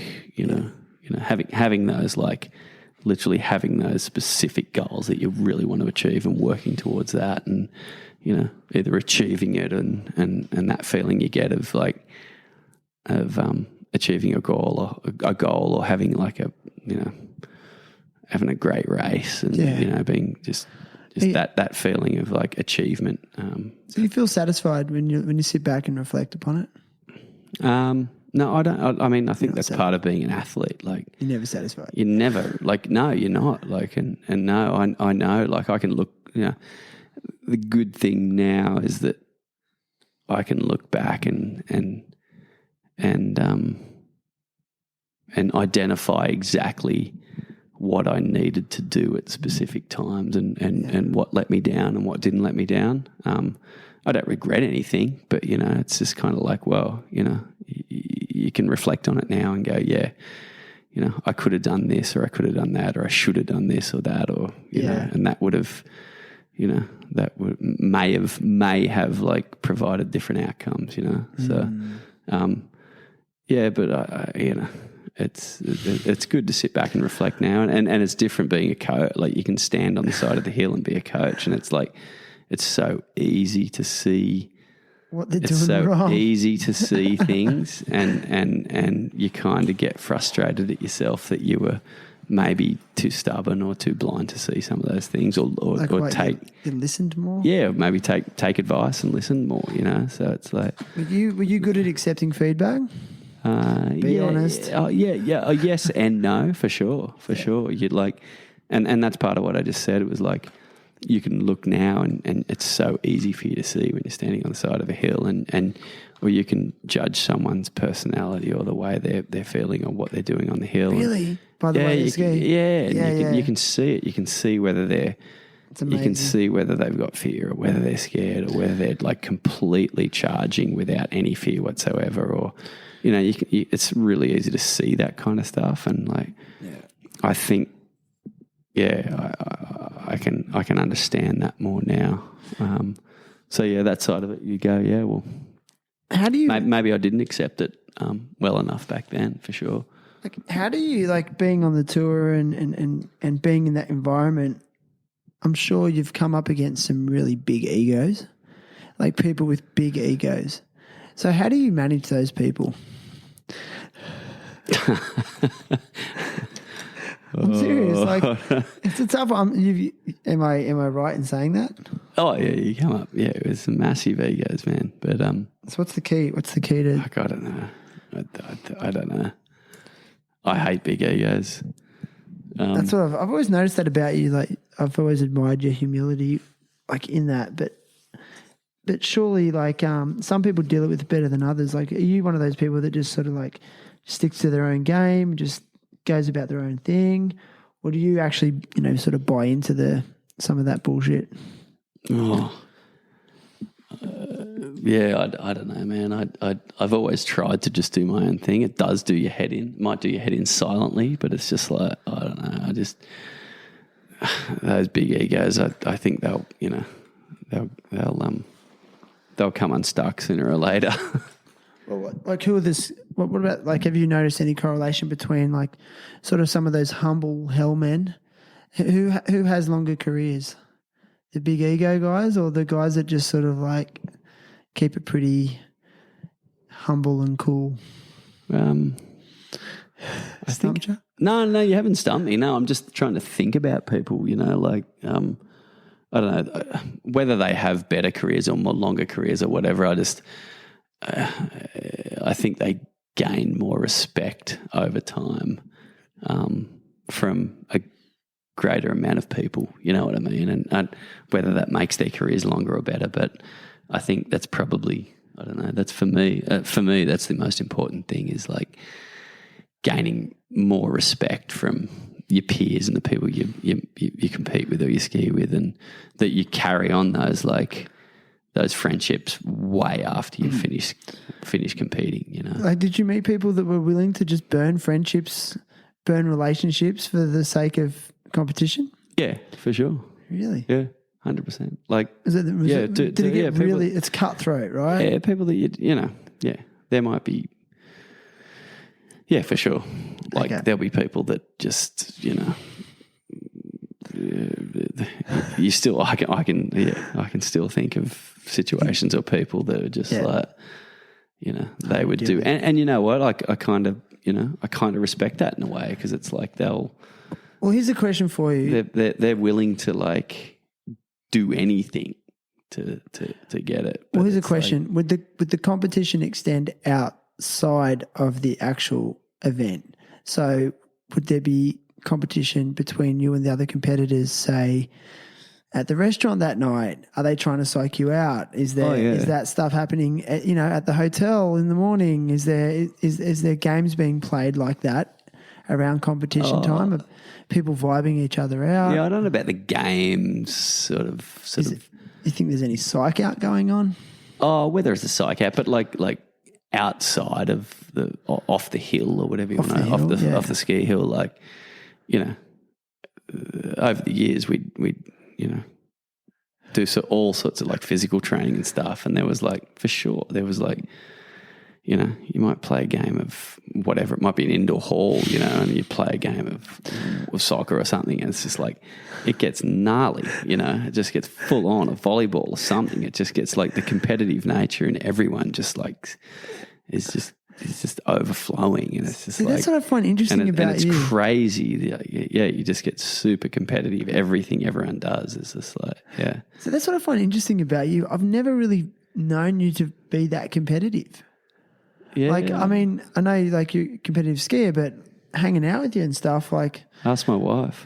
having those, like literally having those specific goals that you really want to achieve and working towards that, and, either achieving it and that feeling you get of like, achieving a goal, or having like having a great race, and, being just Just that feeling of like achievement. So you feel satisfied when you sit back and reflect upon it? No, I don't. I mean, I think that's part of being an athlete. Like, you're never satisfied. You're never like, no, you're not. Like, and no, I know. Like, I can look. The good thing now is that I can look back and identify exactly what I needed to do at specific times and what let me down and what didn't let me down. I don't regret anything, but, it's just kind of like, well, you can reflect on it now and go, yeah, I could have done this or I could have done that or I should have done this or that or, you know, and that would have, may have like provided different outcomes, So, but it's good to sit back and reflect now, and it's different being a coach. Like, you can stand on the side of the hill and be a coach, and it's like it's so easy to see what they're doing wrong. Easy to see things, and you kind of get frustrated at yourself that you were maybe too stubborn or too blind to see some of those things, or take you listened more. Yeah, maybe take advice and listen more. So it's like, were you good at accepting feedback? Be honest. Yes and no, for sure. You'd like, and that's part of what I just said. It was like, you can look now and it's so easy for you to see when you're standing on the side of a hill, or you can judge someone's personality or the way they're feeling or what they're doing on the hill. Really? By the way they ski? You can see it. You can see whether you can see whether they've got fear or whether they're scared or whether they're like completely charging without any fear whatsoever, or it's really easy to see that kind of stuff. And like, I think, I can understand that more now. So that side of it, you go, well, how do you? Maybe I didn't accept it well enough back then, for sure. Like, how do you, like, being on the tour and being in that environment? I'm sure you've come up against some really big egos, like people with big egos. So how do you manage those people? I'm serious. Like, it's a tough one. Am I right in saying that? Oh yeah, you come up. Yeah, it was some massive egos, man. But so what's the key? What's the key to? Like, I don't know. I don't know. I hate big egos. That's what I've always noticed that about you. Like, I've always admired your humility, like, in that. But surely, like, some people deal with it better than others. Like, are you one of those people that just sort of like sticks to their own game, just goes about their own thing, or do you actually, sort of buy into some of that bullshit? I don't know, man. I've always tried to just do my own thing. It does do your head in. It might do your head in silently, but it's just like, I don't know. Those big egos, I think they'll come unstuck sooner or later. Well, like, who are this? What about, like, have you noticed any correlation between, like, sort of some of those humble hell men? Who has longer careers? The big ego guys, or the guys that just sort of like keep it pretty humble and cool? I think no, you haven't stumped me. No, I'm just trying to think about people. Like, I don't know whether they have better careers or more longer careers or whatever. I think they gain more respect over time from a greater amount of people, you know what I mean? And whether that makes their careers longer or better, but I think that's probably, I don't know, that's for me, that's the most important thing, is like gaining more respect from your peers and the people you compete with or you ski with, and that you carry on those friendships way after you finish competing, Like, did you meet people that were willing to just burn relationships for the sake of competition? Yeah, for sure. Really? Yeah, 100%. Like, did it get really? It's cutthroat, right? Yeah, people that there might be. Yeah, for sure. Like, there'll be people that just you still. I can still think of situations or people that are just like, they would do, and you know what? I kind of respect that in a way, because it's like they'll. Well, here's a question for you. They're willing to, like, do anything to get it. But Well, here's a it's question: would the competition extend outside of the actual event? So, would there be competition between you and the other competitors, say, at the restaurant that night? Are they trying to psych you out? Is that stuff happening at, at the hotel in the morning? Is there games being played like that around competition time? Are people vibing each other out? Yeah, I don't know about the games sort of. You think there's any psych out going on? Oh, whether it's a psych out, but like outside of off the hill or whatever you want to, off the ski hill, like, over the years we'd do all sorts of like physical training and stuff, and there was like, for sure, there was like, you might play a game of whatever, it might be an indoor hall, and you play a game of soccer or something, and it's just like, it gets gnarly, it just gets full on, a volleyball or something. It just gets like the competitive nature in everyone just like, it's just overflowing, and it's just like, that's what I find interesting about and it's crazy. Yeah, you just get super competitive. Everything everyone does is just like, yeah. So that's what I find interesting about you. I've never really known you to be that competitive. Yeah. Like, I mean, I know like you're a competitive skier, but hanging out with you and stuff, like. Ask my wife.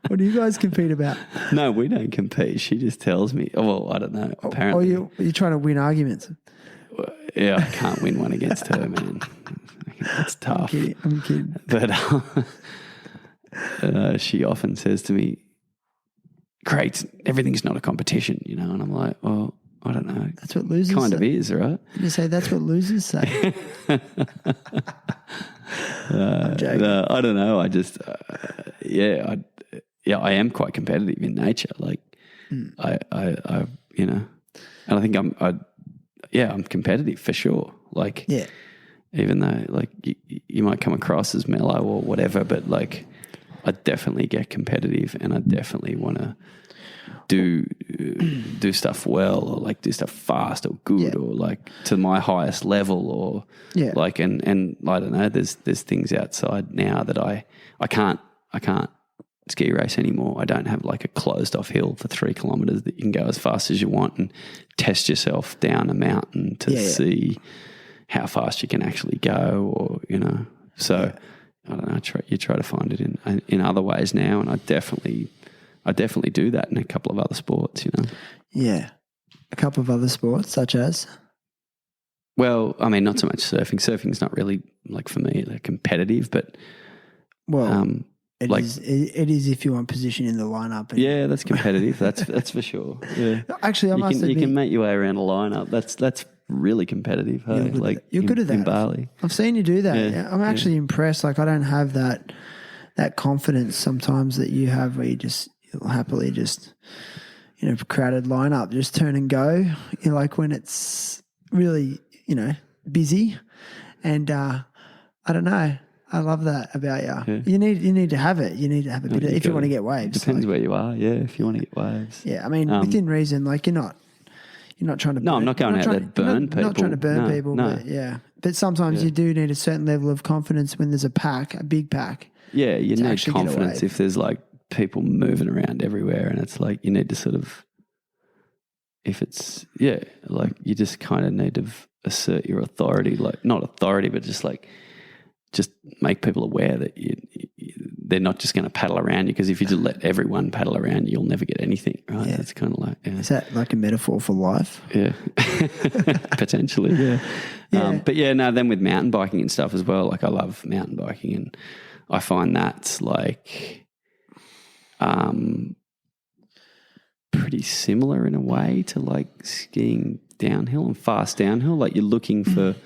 What do you guys compete about? No, we don't compete. She just tells me. Oh, well, I don't know. Apparently. Or you're trying to win arguments. Yeah, I can't win one against her, man. It's tough. I'm kidding. But she often says to me, Craig, everything's not a competition, and I'm like, well, I don't know. That's what losers kind say. of is, right? You say that's what losers say. I'm joking. No, I don't know. I just, I am quite competitive in nature. Like, I and I think I'm competitive for sure. Like, yeah. Even though like you might come across as mellow or whatever, but like I definitely get competitive, and I definitely want to do stuff well, or like do stuff fast or good, or like to my highest level, or like and I don't know. There's things outside now that I can't ski race anymore. I don't have like a closed off hill for 3 kilometers that you can go as fast as you want and test yourself down a mountain to see how fast you can actually go, or So I don't know. You try to find it in other ways now, and I definitely do that in a couple of other sports. Yeah, a couple of other sports such as. Well, I mean, not so much surfing. Surfing's not really like for me, like competitive, but it is if you want position in the lineup. Yeah, that's competitive. that's for sure. Yeah, actually, you can make your way around a lineup. That's really competitive. Hey? You're good at that. In Bali. I've seen you do that. Yeah. I'm actually impressed. Like, I don't have that confidence sometimes that you have, where you'll happily just crowded lineup, just turn and go. Like when it's really busy, and I don't know. I love that about you. Yeah. You need to have it. You need to have a bit of, if you want to get waves. Depends where you are. Yeah, if you want to get waves. Yeah, I mean, within reason. Like, you're not trying to. No, I'm not going out there to burn people. Not trying to burn people. No. But yeah, but sometimes you do need a certain level of confidence when there's a big pack. Yeah, you need confidence if there's like people moving around everywhere, and it's like you need to sort of. If it's like you just kind of need to assert your authority, like not authority, but just make people aware that they're not just going to paddle around you, because if you just let everyone paddle around you, you'll never get anything, right? Yeah. It's kind of like... Yeah. Is that like a metaphor for life? Yeah. Potentially, yeah. But then with mountain biking and stuff as well, like I love mountain biking, and I find that's like pretty similar in a way to like skiing downhill and fast downhill. Like you're looking for...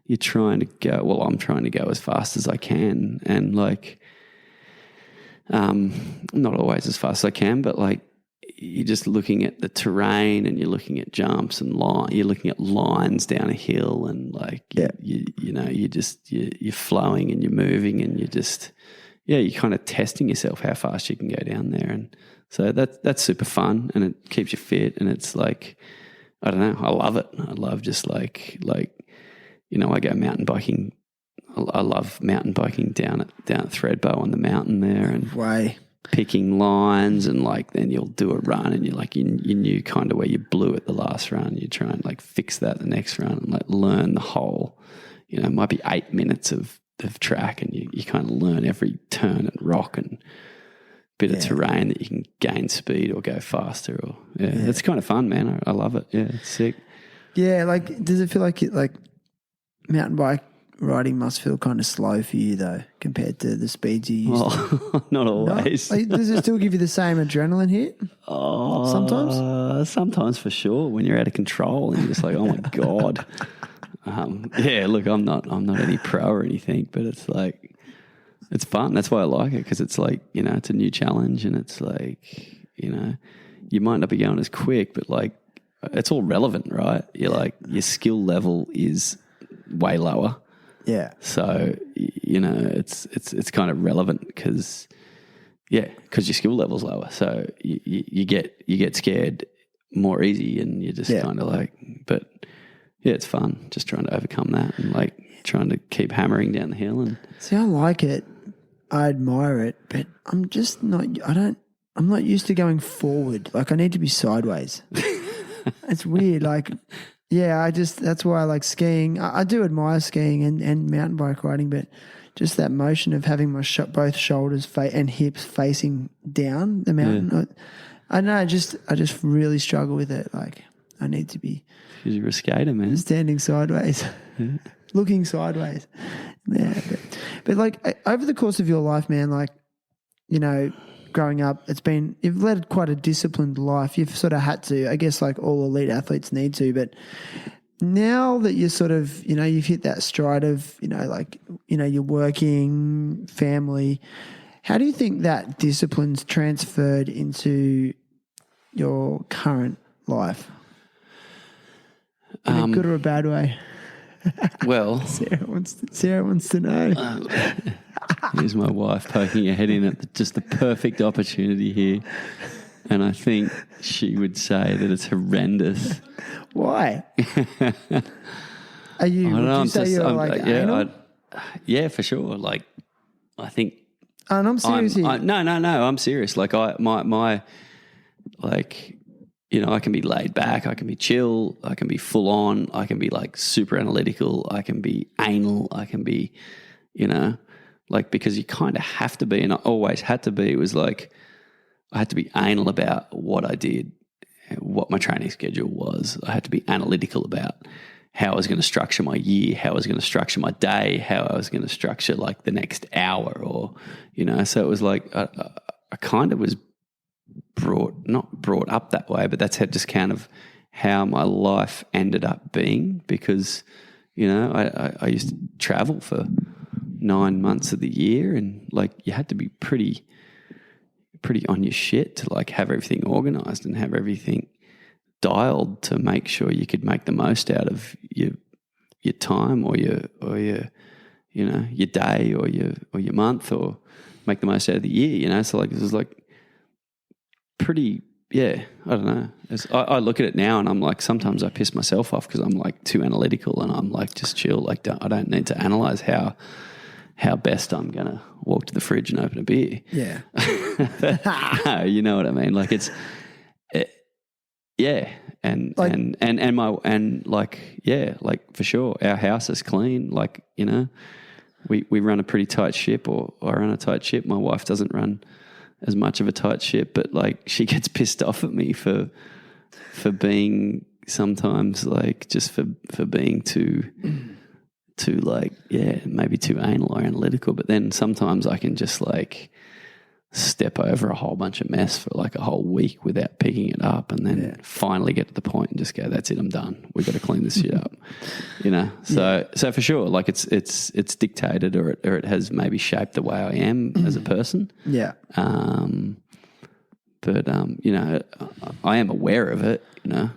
You're trying to go, well, I'm trying to go as fast as I can, and like, not always as fast as I can, but like you're just looking at the terrain, and you're looking at jumps and you're looking at lines down a hill, and like, you're flowing and you're moving, and you're kind of testing yourself how fast you can go down there. And so that's super fun, and it keeps you fit, and it's like, I don't know, I love it. I love just like, I go mountain biking. I love mountain biking down at Thredbo on the mountain there, and picking lines, and like then you'll do a run and you're like you knew kind of where you blew at the last run. You try and like fix that the next run and like learn the whole, you know, it might be 8 minutes of track, and you kind of learn every turn and rock and bit of terrain that you can gain speed or go faster. Or it's kind of fun, man. I love it. Yeah, it's sick. Yeah, like does it feel like mountain bike riding must feel kind of slow for you though compared to the speeds you used to? Not always. No? Like, does it still give you the same adrenaline hit? Sometimes? Sometimes for sure, when you're out of control and you're just like, oh my God. Look, I'm not any pro or anything, but it's like, it's fun. That's why I like it, because it's like, you know, it's a new challenge, and it's like, you know, you might not be going as quick, but like it's all relevant, right? You're like, your skill level is way lower. Yeah. So, you know, it's kind of relevant because your skill level's lower. So you get scared more easy, and you're just kind of like, but yeah, it's fun just trying to overcome that and like trying to keep hammering down the hill. And see, I like it. I admire it, but I'm just not, I'm not used to going forward. Like I need to be sideways. It's weird. Like, yeah, that's why I like skiing. I do admire skiing and mountain bike riding, but just that motion of having my both shoulders and hips facing down the mountain. I know, I just really struggle with it. Like I need to be. Because you're a skater, man. Standing sideways, looking sideways. Yeah, but like over the course of your life, man, like, you know, growing up, you've led quite a disciplined life. You've sort of had to, I guess, like all elite athletes need to, but now that you're sort of, you know, you've hit that stride of, you know, like, you know, you're working, family, how do you think that discipline's transferred into your current life? In a good or a bad way? Well, Sarah wants to know. Here's my wife poking her head in at just the perfect opportunity here, and I think she would say that it's horrendous. Why? Are you? Would you say you're like anal? Yeah, for sure. Like, I think. And I'm serious here. No. I'm serious. Like my like. You know, I can be laid back, I can be chill, I can be full on, I can be like super analytical, I can be anal, I can be, you know, like, because you kind of have to be, and I always had to be. It was like I had to be anal about what I did, what my training schedule was. I had to be analytical about how I was going to structure my year, how I was going to structure my day, how I was going to structure like the next hour, or, you know, so it was like I kind of was not brought up that way, but that's just kind of how my life ended up being, because, you know, I used to travel for 9 months of the year, and like you had to be pretty on your shit to like have everything organized and have everything dialed to make sure you could make the most out of your time or your you know, your day or your month, or make the most out of the year, you know. So like, this is like pretty, I don't know. I look at it now and I'm like, sometimes I piss myself off because I'm like too analytical, and I'm like, just chill. Like, I don't need to analyze how best I'm going to walk to the fridge and open a beer. Yeah. No, you know what I mean? Like And like, like for sure, our house is clean. Like, you know, we run a pretty tight ship, or I run a tight ship. My wife doesn't run as much of a tight ship, but like she gets pissed off at me for being sometimes like just for being too like, maybe too anal or analytical. But then sometimes I can just like step over a whole bunch of mess for like a whole week without picking it up, and then finally get to the point and just go, that's it, I'm done. We've got to clean this shit up, you know? So for sure, like it's dictated, or it has maybe shaped the way I am as a person. Yeah. But you know, I am aware of it, you know?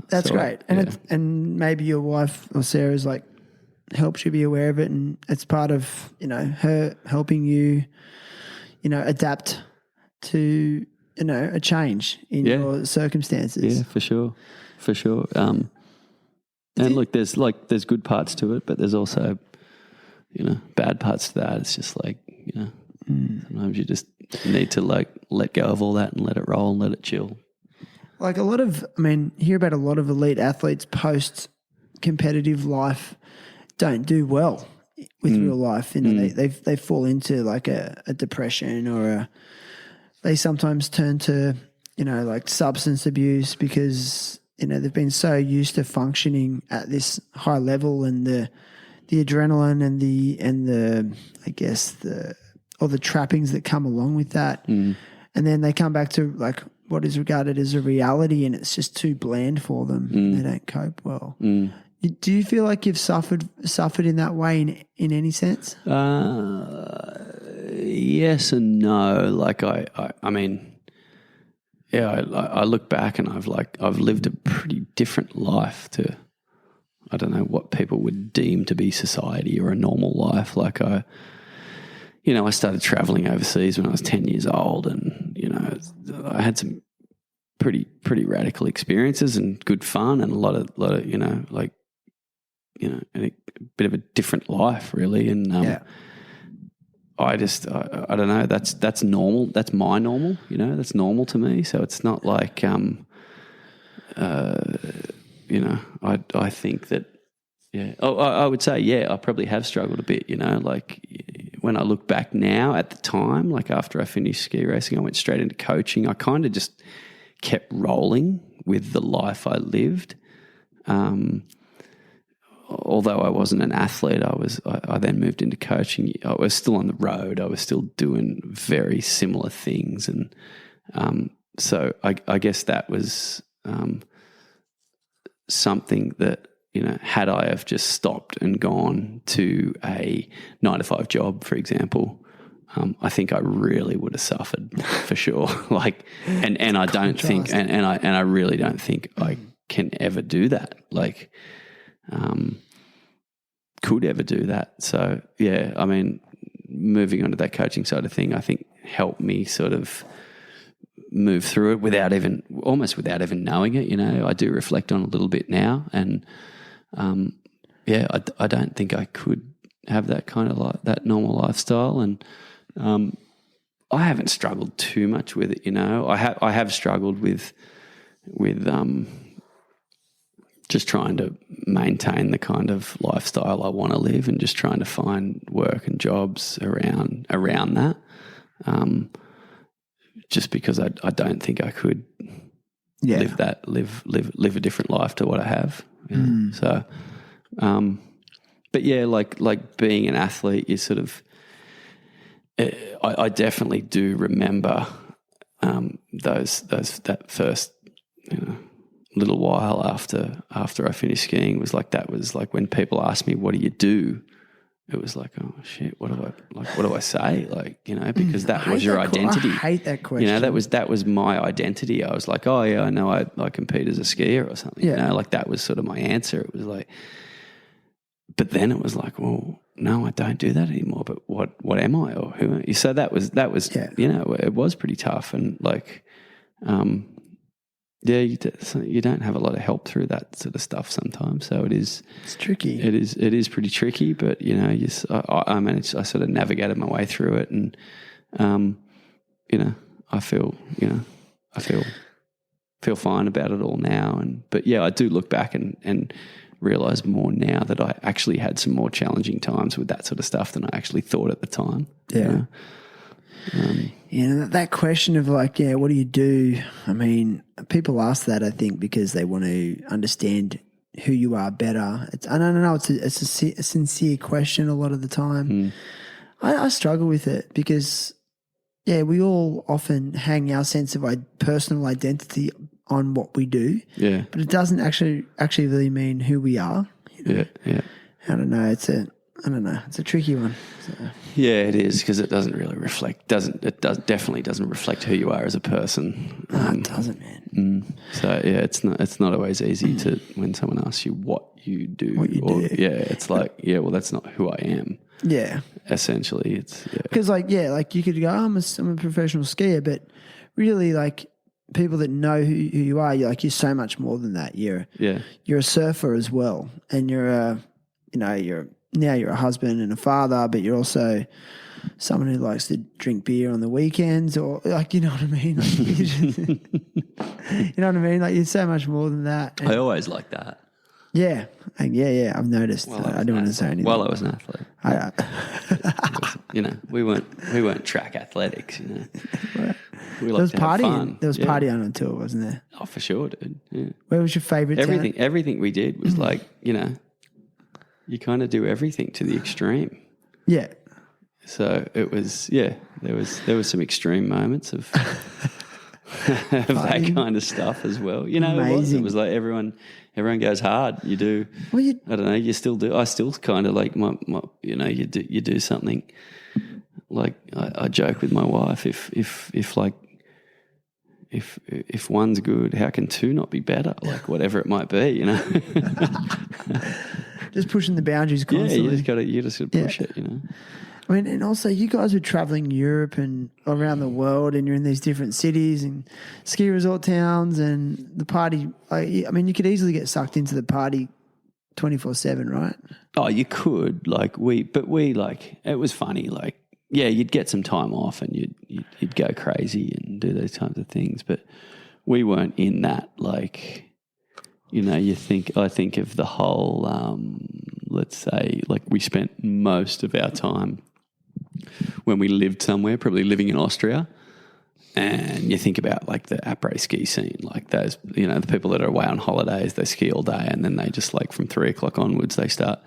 That's great. And and maybe your wife or Sarah's like helps you be aware of it, and it's part of, you know, her helping you, you know, adapt to, you know, a change in your circumstances. Yeah, for sure. And look, there's good parts to it, but there's also, you know, bad parts to that. It's just like, you know, Sometimes you just need to like let go of all that and let it roll and let it chill. Like hear about a lot of elite athletes post competitive life don't do well with real life. You know, they fall into like a depression or they sometimes turn to, you know, like substance abuse because, you know, they've been so used to functioning at this high level and the adrenaline and the I guess all the trappings that come along with that. And then they come back to like what is regarded as a reality and it's just too bland for them. They don't cope well. Do you feel like you've suffered in that way in any sense? Yes and no. Like I mean, yeah, I look back and I've lived a pretty different life to, I don't know what people would deem to be society or a normal life. Like I started traveling overseas when I was 10 years old and, you know, I had some pretty radical experiences and good fun and a lot of, you know, like, you know, a bit of a different life really. And, I don't know, that's normal. That's my normal, you know, that's normal to me. So it's not like, you know, I think that, yeah. Oh, I would say, yeah, I probably have struggled a bit, you know, like when I look back now at the time, like after I finished ski racing, I went straight into coaching. I kind of just kept rolling with the life I lived. Although I wasn't an athlete, I then moved into coaching. I was still on the road. I was still doing very similar things. And so I guess that was something that, you know, had I have just stopped and gone to a 9-to-5 job, for example, I think I really would have suffered for sure. Like, and I don't think, and I really don't think I can ever do that. Like, could ever do that. So yeah, I mean, moving on to that coaching side of thing, I think helped me sort of move through it almost without even knowing it. You know, I do reflect on it a little bit now, and yeah, I don't think I could have that kind of that normal lifestyle, and I haven't struggled too much with it. You know, I have struggled with just trying to maintain the kind of lifestyle I want to live and just trying to find work and jobs around that. Just because I don't think I could live a different life to what I have. You know? So, but yeah, like being an athlete, you sort of, I definitely do remember that first, you know, little while after I finished skiing was like, that was like when people asked me, what do you do? It was like, oh shit, what do I say? Like, you know, because that was your identity. I hate that question. You know, that was my identity. I was like, oh yeah, I know I compete as a skier or something. Yeah. You know, like that was sort of my answer. It was like, but then it was like, well, no, I don't do that anymore. But what am I, or who am I? So that was, you know, it was pretty tough. And like, yeah, you don't have a lot of help through that sort of stuff sometimes. So it's tricky. It is pretty tricky, but you know, I managed. I sort of navigated my way through it, and you know, I feel fine about it all now. But yeah, I do look back and realize more now that I actually had some more challenging times with that sort of stuff than I actually thought at the time. Yeah. You know? That question of like, yeah, what do you do? I mean, people ask that, I think, because they want to understand who you are better. I don't know. It's a sincere question a lot of the time. I struggle with it because, yeah, we all often hang our sense of personal identity on what we do. Yeah. But it doesn't actually really mean who we are. You know? Yeah. I don't know. It's a tricky one. So. Yeah, it is, because it doesn't really reflect. Definitely doesn't reflect who you are as a person. It doesn't, man. So yeah, it's not always easy to, when someone asks you what you do. What you do. Yeah, it's like, yeah, well, that's not who I am. Yeah. Essentially, it's because like you could go, I'm a professional skier, but really, like, people that know who you are, you're so much more than that. You're a surfer as well, and you're a husband and a father, but you're also someone who likes to drink beer on the weekends, or like, you know what I mean? Like, you know what I mean? Like, you're so much more than that. And I always like that. yeah. I've noticed. I don't want to say anything. While I was an athlete. You know, we weren't track athletics, you know. Right. We There liked was to have partying. fun. There was partying on tour, wasn't there? Oh, for sure, dude. Yeah. Where was your favourite town? Everything we did was like, you know, you kind of do everything to the extreme. Yeah. So it was, there was some extreme moments of that kind of stuff as well. You know, it was like everyone goes hard. You do. Well, I don't know. You still do. I still kind of like my you know, you do something. Like I joke with my wife, if one's good, how can two not be better? Like whatever it might be, you know. Just pushing the boundaries constantly. Yeah, you just got to push it, you know. I mean, and also you guys were traveling Europe and around the world, and you're in these different cities and ski resort towns, and the party. I mean, you could easily get sucked into the party 24/7, right? Oh, you could. Like it was funny. Like, yeah, you'd get some time off and you'd go crazy and do those types of things, but we weren't in that. Like, you know, I think of the whole. Let's say, like, we spent most of our time when we lived somewhere, probably living in Austria, and you think about like the après ski scene, like those, you know, the people that are away on holidays, they ski all day and then they just like from 3 o'clock onwards, they start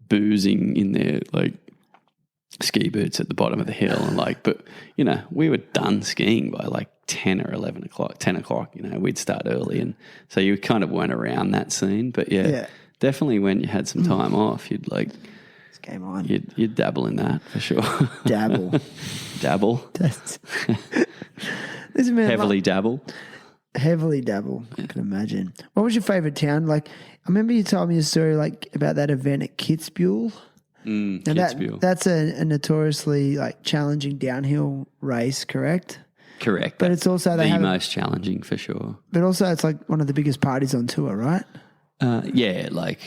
boozing in their like ski boots at the bottom of the hill and like, but you know, we were done skiing by like 10 or 11 o'clock, 10 o'clock, you know, we'd start early. And so you kind of weren't around that scene, but yeah. Definitely when you had some time off, you'd like, it's game on. You'd dabble in that for sure. Dabble. Listen, man, Heavily dabble. I can imagine. What was your favourite town? Like, I remember you told me a story like about that event at Kitzbühel. Kitzbühel. That's a notoriously like challenging downhill race, correct? Correct. But it's also the most challenging for sure. But also it's like one of the biggest parties on tour, right? Yeah, like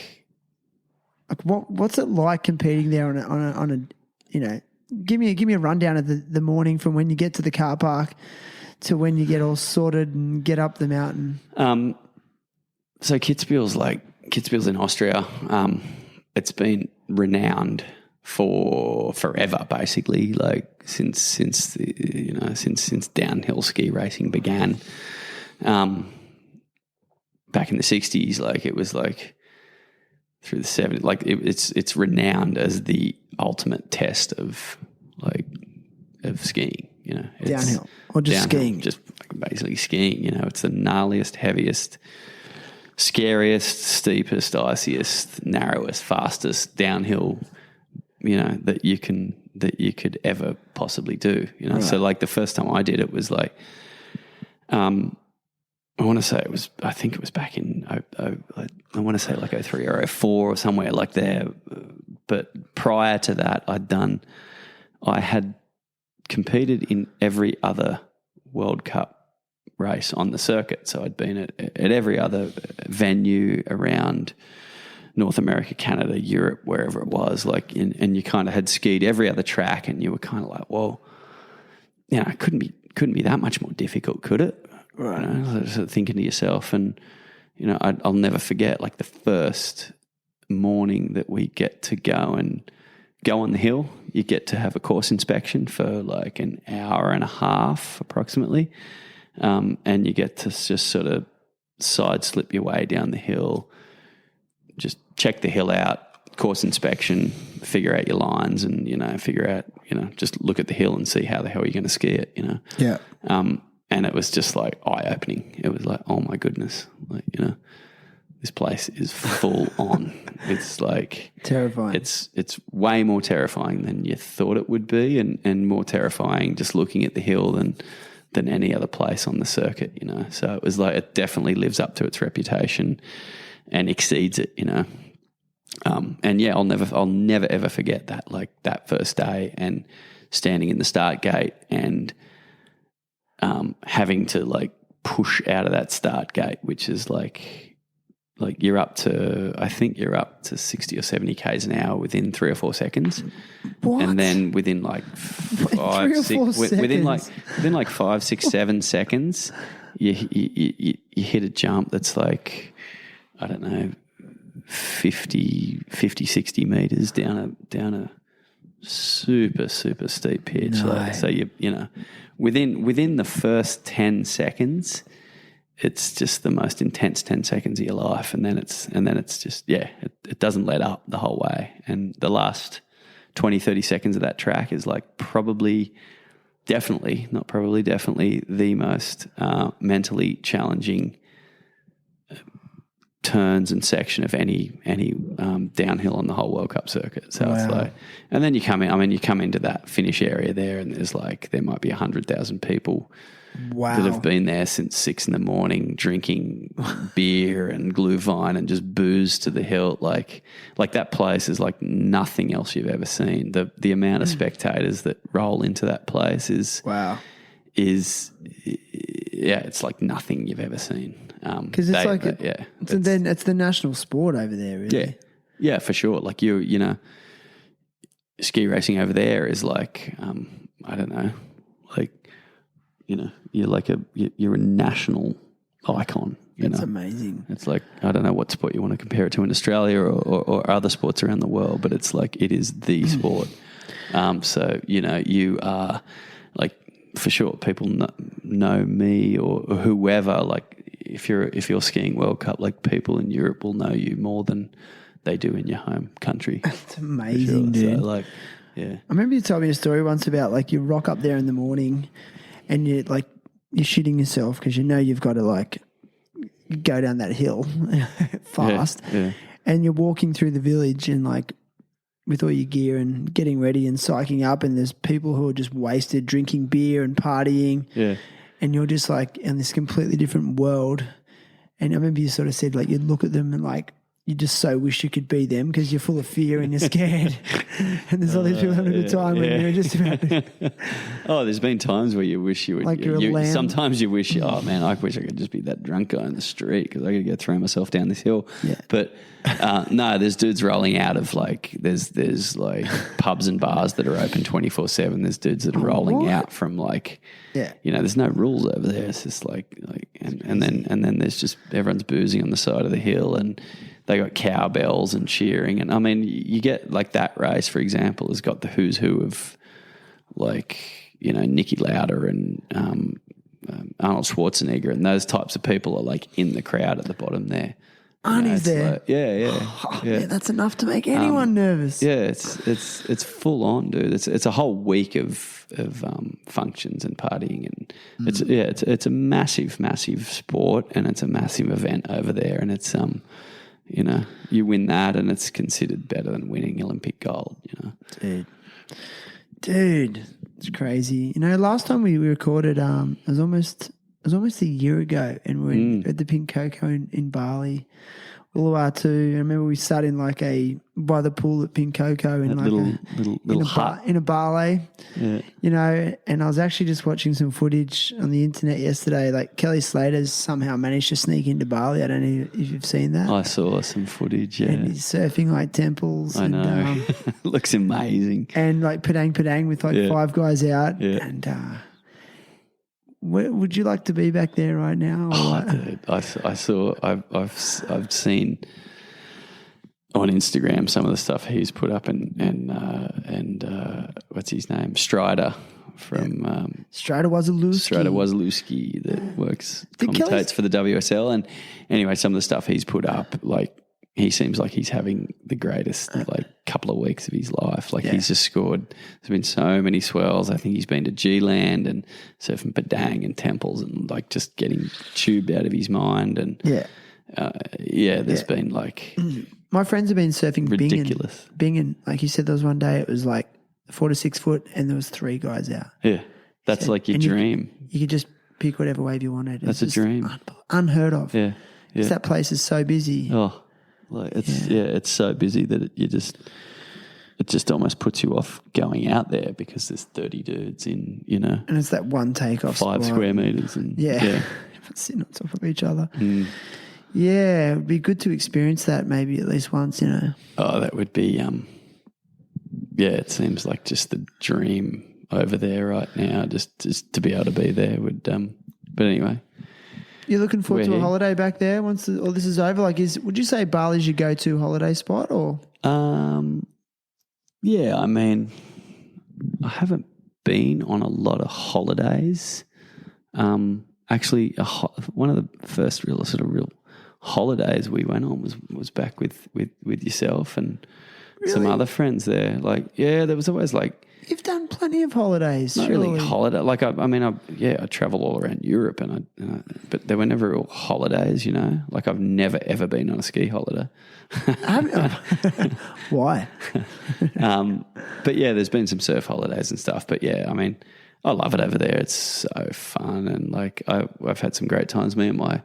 what's it like competing there on a you know, give me a rundown of the morning from when you get to the car park to when you get all sorted and get up the mountain. So Kitzbühel's in Austria. It's been renowned for forever, basically, like since downhill ski racing began. Back in the 60s, like it was like through the 70s, like it's renowned as the ultimate test of skiing, you know. It's downhill or just downhill, skiing? Just basically skiing, you know. It's the gnarliest, heaviest, scariest, steepest, iciest, narrowest, fastest downhill, you know, that you could ever possibly do, you know. Right. So like the first time I did it was like, I want to say I think it was back in, I want to say like 03 or 04 or somewhere like there. But prior to that, I had competed in every other World Cup race on the circuit. So I'd been at every other venue around North America, Canada, Europe, wherever it was. Like, and you kind of had skied every other track and you were kind of like, well, you know, it couldn't be that much more difficult, could it? Right. You know, sort of thinking to yourself, and you know, I'll never forget like the first morning that we get to go on the hill. You get to have a course inspection for like an hour and a half approximately, and you get to just sort of side slip your way down the hill, just check the hill out, course inspection, figure out your lines, and you know, just look at the hill and see how the hell you're going to ski it. You know. Yeah. And it was just like eye-opening. It was like, oh my goodness, like, you know, this place is full on. It's like terrifying. It's way more terrifying than you thought it would be, and more terrifying just looking at the hill than any other place on the circuit, you know. So it was like, it definitely lives up to its reputation and exceeds it, you know. And yeah, I'll never ever forget that, like that first day and standing in the start gate and having to like push out of that start gate, which is like like you're up to 60 or 70 k's an hour within 3 or 4 seconds. What? And then within like 5, 6, within like 5, 6, 7 seconds, you hit a jump that's like, I don't know, 50, 60 meters down a super, super steep pitch. No. Like, so within the first 10 seconds, it's just the most intense 10 seconds of your life, and then it's just it doesn't let up the whole way. And the last 20, 30 seconds of that track is like definitely the most mentally challenging turns and section of any downhill on the whole World Cup circuit. So It's like, and then you come into that finish area there, and there might be 100,000 people that have been there since 6 a.m. drinking beer and glühwein and just booze to the hilt. Like that place is like nothing else you've ever seen. The amount of spectators that roll into that place is it's like nothing you've ever seen. Because it's the national sport over there, really. Yeah, for sure. Like ski racing over there is like I don't know, like you're a national icon. It's amazing. It's like, I don't know what sport you want to compare it to in Australia or other sports around the world, but it's like it is the sport. So you are like, for sure, people know me or whoever. Like if you're skiing World Cup, like people in Europe will know you more than they do in your home country. It's amazing, dude. So, like, yeah. I remember you told me a story once about like you rock up there in the morning and you're shitting yourself because you've got to like go down that hill fast, and you're walking through the village and like with all your gear and getting ready and psyching up, and there's people who are just wasted drinking beer and partying, and you're just like in this completely different world. And I remember you sort of said like you'd look at them and like you just so wish you could be them because you're full of fear and you're scared. And there's all these people having a good time when you're just about to... there's been times where you wish you would... Like you're a lamb. Sometimes you wish, oh man, I wish I could just be that drunk guy in the street because I got to go throw myself down this hill. Yeah. But no, there's dudes rolling out of like... There's like pubs and bars that are open 24/7. There's dudes that are rolling out from like... Yeah. There's no rules over there. It's just like and then there's just everyone's boozing on the side of the hill and... They got cowbells and cheering. And, I mean, you get, like, that race, for example, has got the who's who of, like, Niki Lauda and Arnold Schwarzenegger and those types of people are, like, in the crowd at the bottom there. Arnie's there. Like, yeah. Yeah, that's enough to make anyone nervous. Yeah, it's full on, dude. It's a whole week of functions and partying, and it's a massive, massive sport, and it's a massive event over there, and it's you win that and it's considered better than winning Olympic gold, Dude, it's crazy. Last time we recorded, it was almost a year ago, and we were at the Pink Coco in Bali, Uluwatu. I remember we sat in by the pool at Pink Coco in little hut in a barley, and I was actually just watching some footage on the internet yesterday. Like Kelly Slater's somehow managed to sneak into Bali. I don't know if you've seen that. I saw some footage, and he's surfing like temples. I know. Looks amazing. And like padang with like 5 guys out. Yeah. And would you like to be back there right now? Dude, I've seen on Instagram some of the stuff he's put up and what's his name? Strider from Strider Wasilewski that commentates for the WSL. And anyway, some of the stuff he's put up, like he seems like he's having the greatest couple of weeks of his life. Like he's just scored. There's been so many swells. I think he's been to G-Land and surfing Padang and temples and like just getting tubed out of his mind. And there's been like my friends have been surfing ridiculous. Bingen. Like you said, there was one day it was like 4 to 6 foot and there was 3 guys out. Yeah, that's like your dream. You could just pick whatever wave you wanted. That's a dream. Unheard of. Yeah. Because that place is so busy. Oh. Like it's so busy that it just almost puts you off going out there because there's 30 dudes in, and it's that one takeoff 5 square meters and sitting on top of each other. Yeah, it'd be good to experience that maybe at least once, you know. Oh, that would be, yeah, it seems like just the dream over there right now, just to be able to be there would, but anyway. You're looking forward to a holiday back there once all this is over? Like, would you say Bali's your go-to holiday spot or? Yeah, I mean, I haven't been on a lot of holidays. Actually, one of the first real holidays we went on was back with yourself and some other friends there. Like, yeah, there was always like. You've done plenty of holidays. Not surely. really holiday. Like, I travel all around Europe, but there were never real holidays. You know, like I've never ever been on a ski holiday. Why? But yeah, there's been some surf holidays and stuff. But yeah, I mean, I love it over there. It's so fun, and like I've had some great times. Me and my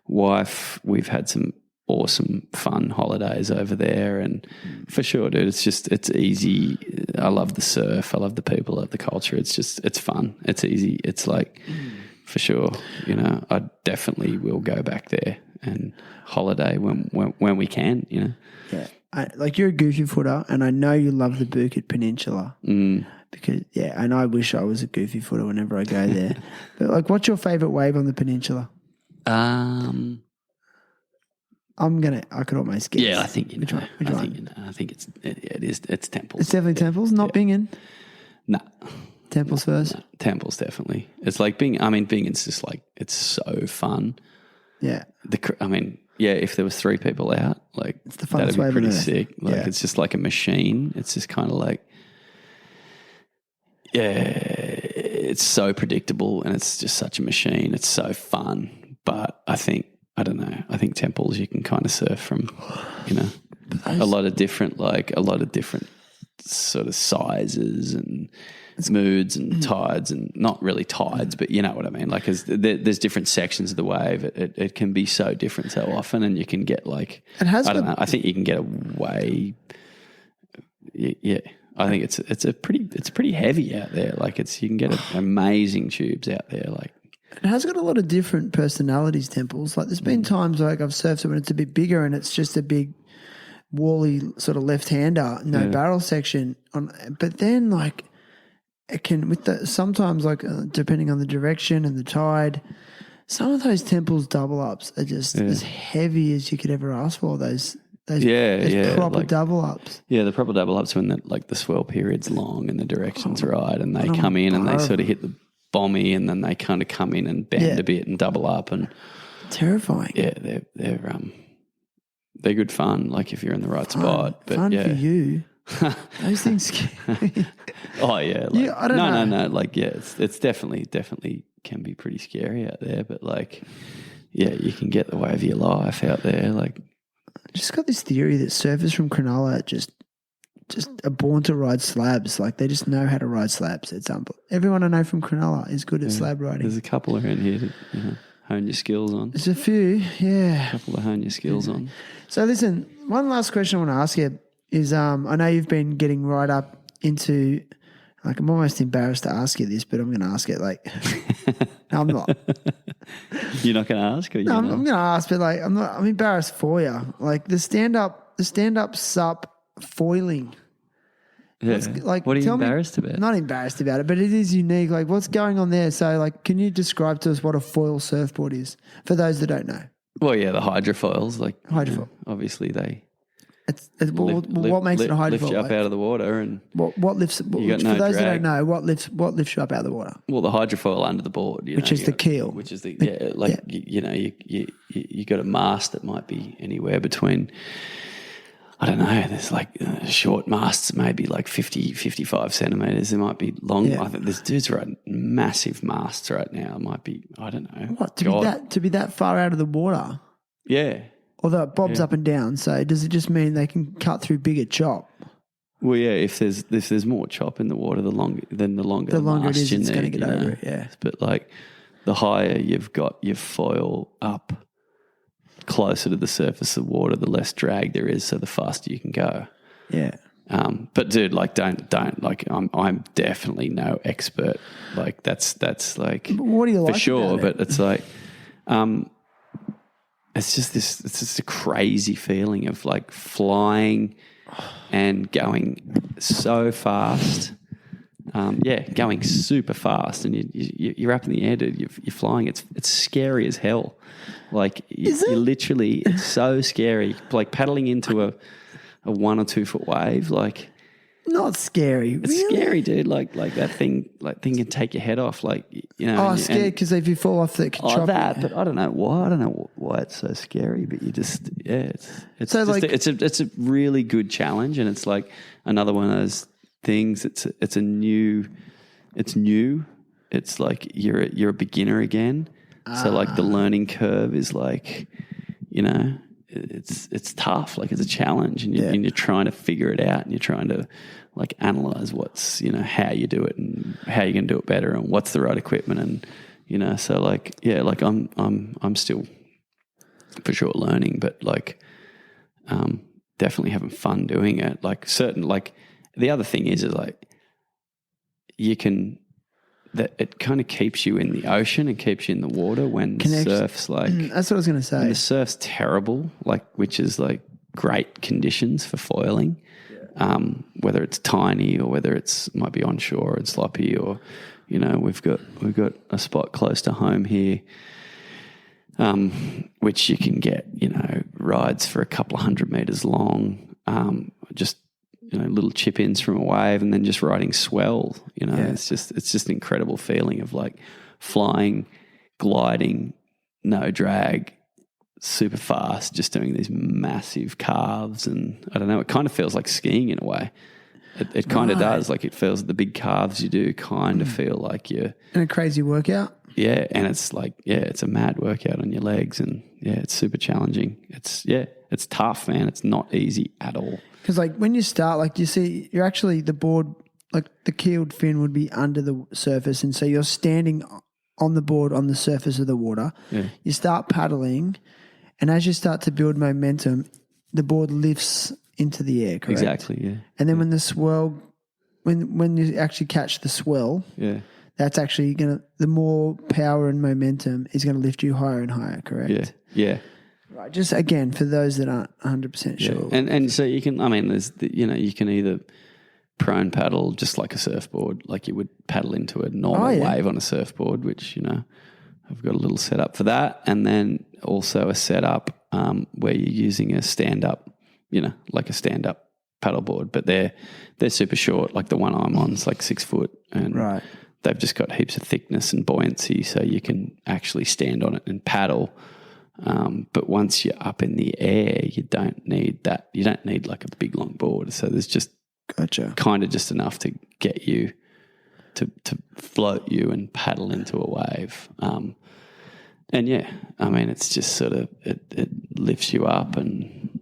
wife, we've had some awesome fun holidays over there, and for sure, dude, it's easy. I love the surf, I love the people, I love the culture. It's fun, it's easy, it's like for sure, you know, I definitely will go back there and holiday when we can, you know. Yeah, like you're a goofy footer, and I know you love the Bukit Peninsula because and I wish I was a goofy footer whenever I go there. But like, what's your favourite wave on the peninsula? I could almost guess. Yeah, I think you know. Which one? I think it's Temples. It's definitely Temples, not Bingen. No. Temples first. No, Temples definitely. It's like Bingen's just like, it's so fun. Yeah. If there was 3 people out, like it's the funnest that'd be wave pretty on earth. sick. Like it's just like a machine. It's just kind of like, it's so predictable and it's just such a machine. It's so fun. But I don't know. I think Temples you can kind of surf from, you know, a lot of different sort of sizes and moods and tides, and not really tides, but you know what I mean. Like, there's different sections of the wave. It can be so different so often, and you can get like I don't know. I think you can get away. Yeah, I think it's pretty heavy out there. Like you can get amazing tubes out there. Like. It has got a lot of different personalities, Temples. Like there's been times like I've surfed it when it's a bit bigger and it's just a big wally sort of left-hander, no barrel section on. But then like it can sometimes like depending on the direction and the tide, some of those Temples double ups are just as heavy as you could ever ask for. Those proper double ups. Yeah, the proper double ups when the swell period's long and the direction's right, and they come in and they sort of hit the bomby, and then they kind of come in and bend a bit and double up, and terrifying. Yeah, they're good fun. Like if you're in the right spot, but fun for you. Those things scary. Oh yeah, like, I don't know. No. Like it's definitely can be pretty scary out there, but like you can get the wave of your life out there. Like, I just got this theory that surfers from Cronulla just are born to ride slabs. Like they just know how to ride slabs. It's everyone I know from Cronulla is good at slab riding. There's a couple around here to hone your skills on. There's a few, yeah. A couple to hone your skills on. So listen, one last question I want to ask you is I know you've been getting right up into, like I'm almost embarrassed to ask you this, but I'm going to ask it like, no, I'm not. You're not going to ask? Or no, I'm going to ask, but like I'm embarrassed for you. Like the stand-up sup foiling. Yeah. Like, what are you embarrassed about? Not embarrassed about it, but it is unique. Like, what's going on there? So, like, can you describe to us what a foil surfboard is for those that don't know? Well, yeah, the hydrofoils. Like, hydrofoil. Obviously, they. What makes it a hydrofoil? Lift you up out of the water, and what lifts? For those that don't know, what lifts you up out of the water? Well, the hydrofoil under the board, which is the keel. Which is you got a mast that might be anywhere between. I don't know, there's like short masts, maybe like 50, 55 centimetres. There might be long. Yeah. I think there's dudes riding massive masts right now. It might be, I don't know. What, to be that far out of the water? Yeah. Although it bobs up and down, so does it just mean they can cut through bigger chop? Well, yeah, if there's more chop in the water, the longer the mast it is, it's going to get over it, yeah. But like the higher you've got your foil up, closer to the surface of the water, the less drag there is, so the faster you can go. Yeah. But dude, like don't like I'm definitely no expert. Like that's like what do you like for sure, about it? but it's like it's just a crazy feeling of like flying and going so fast. Going super fast, and you're up in the air, dude. You're flying. It's scary as hell. Like you literally, it's so scary. Like paddling into a 1 or 2 foot wave, like not scary. It's really? scary, dude. Like that thing can take your head off. Like Oh, scared because if you fall off, it can chop that. you. But I don't know why. I don't know why it's so scary. But you just it's so just like it's a really good challenge, and it's like another one of those things. It's new. It's like you're a beginner again. So like the learning curve is like, it's tough. Like it's a challenge, and you're trying to figure it out, and you're trying to like analyze what's how you do it and how you can do it better, and what's the right equipment, and so like like I'm still for sure learning, but like definitely having fun doing it. Like the other thing is like you can. That it kind of keeps you in the ocean and keeps you in the water when the surf's like... That's what I was going to say. When the surf's terrible, like which is like great conditions for foiling, whether it's tiny or whether might be onshore and sloppy, or we've got a spot close to home here, which you can get rides for a couple of 100 meters long, just little chip-ins from a wave, and then just riding swell. It's just an incredible feeling of like flying, gliding, no drag, super fast, just doing these massive carves. And I don't know, it kind of feels like skiing in a way. It kind of does. Like it feels the big carves you do kind of feel like you're in a crazy workout. Yeah, and it's like it's a mad workout on your legs, and it's super challenging. It's tough, man. It's not easy at all. Because like when you start, like you see, you're actually the board, like the keeled fin would be under the surface, and so you're standing on the board on the surface of the water. Yeah. You start paddling, and as you start to build momentum, the board lifts into the air. Correct? Exactly. Yeah. And then when the swell, when you actually catch the swell, that's actually the more power and momentum is going to lift you higher and higher. Correct? Yeah. Right, just again for those that aren't 100% sure, and so you can. I mean, there's you can either prone paddle just like a surfboard, like you would paddle into a normal wave on a surfboard, which I've got a little setup for that, and then also a setup where you're using a stand up, like a stand up paddleboard, but they're super short. Like the one I'm on is like 6 foot, and they've just got heaps of thickness and buoyancy, so you can actually stand on it and paddle. But once you're up in the air, you don't need that. You don't need like a big long board. So there's just kind of just enough to get you to float you and paddle into a wave. It's just sort of it lifts you up, and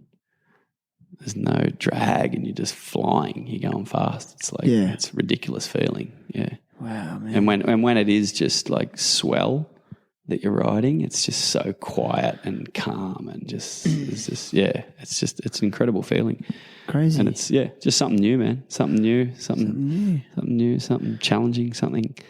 there's no drag, and you're just flying. You're going fast. It's like it's a ridiculous feeling. Yeah. Wow, man. And when it is just like swell that you're riding, it's just so quiet and calm, and it's an incredible feeling. Crazy. And it's just something new, man. Something new, something challenging, something a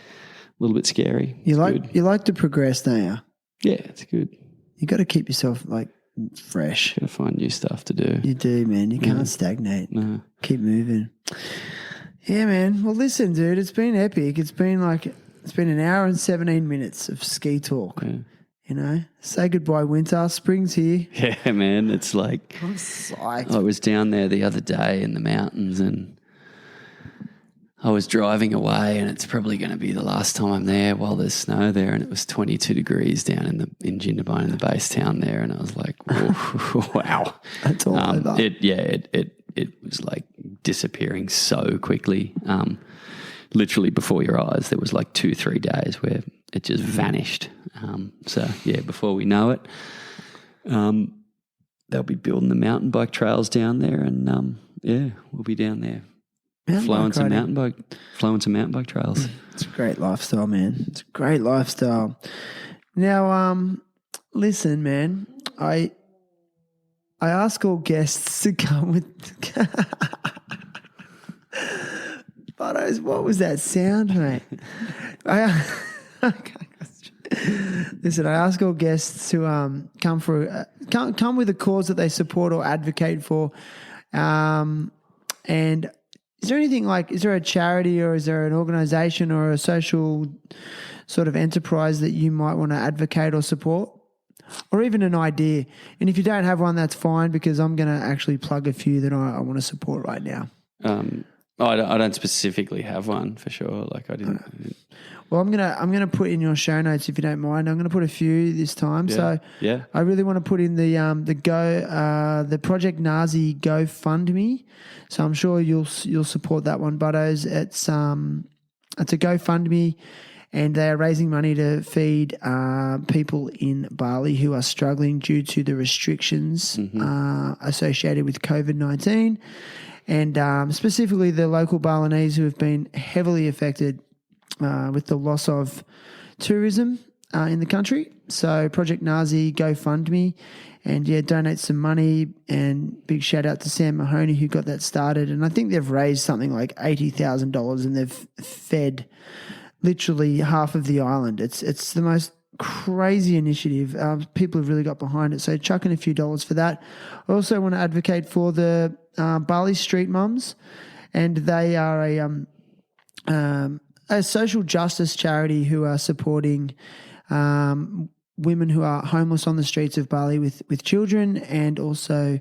little bit scary. You like to progress, don't you? Yeah, it's good. You got to keep yourself like fresh. Got to find new stuff to do. You do, man. You can't stagnate. No. Keep moving. Yeah, man. Well, listen, dude, it's been epic. It's been an hour and 17 minutes of ski talk. Yeah. Say goodbye, winter. Spring's here. Yeah, man. It's like I'm psyched. I was down there the other day in the mountains, and I was driving away, and it's probably going to be the last time I'm there while there's snow there, and it was 22 degrees down in Jindabyne, in the base town there, and I was like, wow. That's all over. It was like disappearing so quickly. Literally before your eyes, there was like 2-3 days where it just vanished. Before we know it, they'll be building the mountain bike trails down there, and we'll be down there flowing some mountain bike trails. It's a great lifestyle, man. It's a great lifestyle. Now, listen, man, I ask all guests to come with photos. What was that sound, mate? Listen, I ask all guests to come with a cause that they support or advocate for. And is there anything is there a charity or is there an organisation or a social sort of enterprise that you might want to advocate or support? Or even an idea. And if you don't have one, that's fine, because I'm going to actually plug a few that I want to support right now. I don't specifically have one for sure. Like I didn't. Well, I'm gonna put in your show notes, if you don't mind. I'm gonna put a few this time. Yeah, so yeah. I really want to put in the Project Nazi GoFundMe. So I'm sure you'll support that one, Buttos. It's a GoFundMe, and they are raising money to feed people in Bali who are struggling due to the restrictions associated with COVID-19, and specifically the local Balinese who have been heavily affected with the loss of tourism in the country. So Project Nazi GoFundMe, and donate some money, and big shout out to Sam Mahoney who got that started. And I think they've raised something like $80,000, and they've fed literally half of the island. It's the most crazy initiative. People have really got behind it. So chuck in a few dollars for that. I also want to advocate for the Bali Street Mums, and they are a social justice charity who are supporting women who are homeless on the streets of Bali with children, and also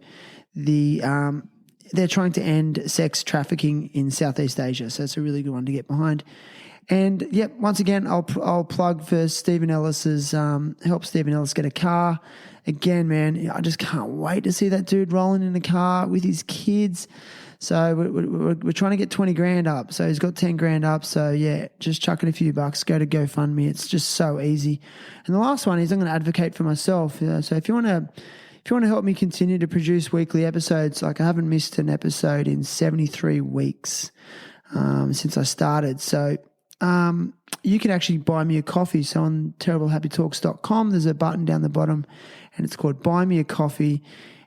they're trying to end sex trafficking in Southeast Asia. So it's a really good one to get behind. And once again, I'll plug for Stephen Ellis's help Stephen Ellis get a car. Again, man, I just can't wait to see that dude rolling in a car with his kids. So we're trying to get 20 grand up. So he's got 10 grand up. So just chuck in a few bucks. Go to GoFundMe. It's just so easy. And the last one is I'm going to advocate for myself. So if you want to help me continue to produce weekly episodes, like I haven't missed an episode in 73 weeks since I started. So you can actually buy me a coffee. So on terriblehappytalks.com, there's a button down the bottom, and it's called Buy Me a Coffee.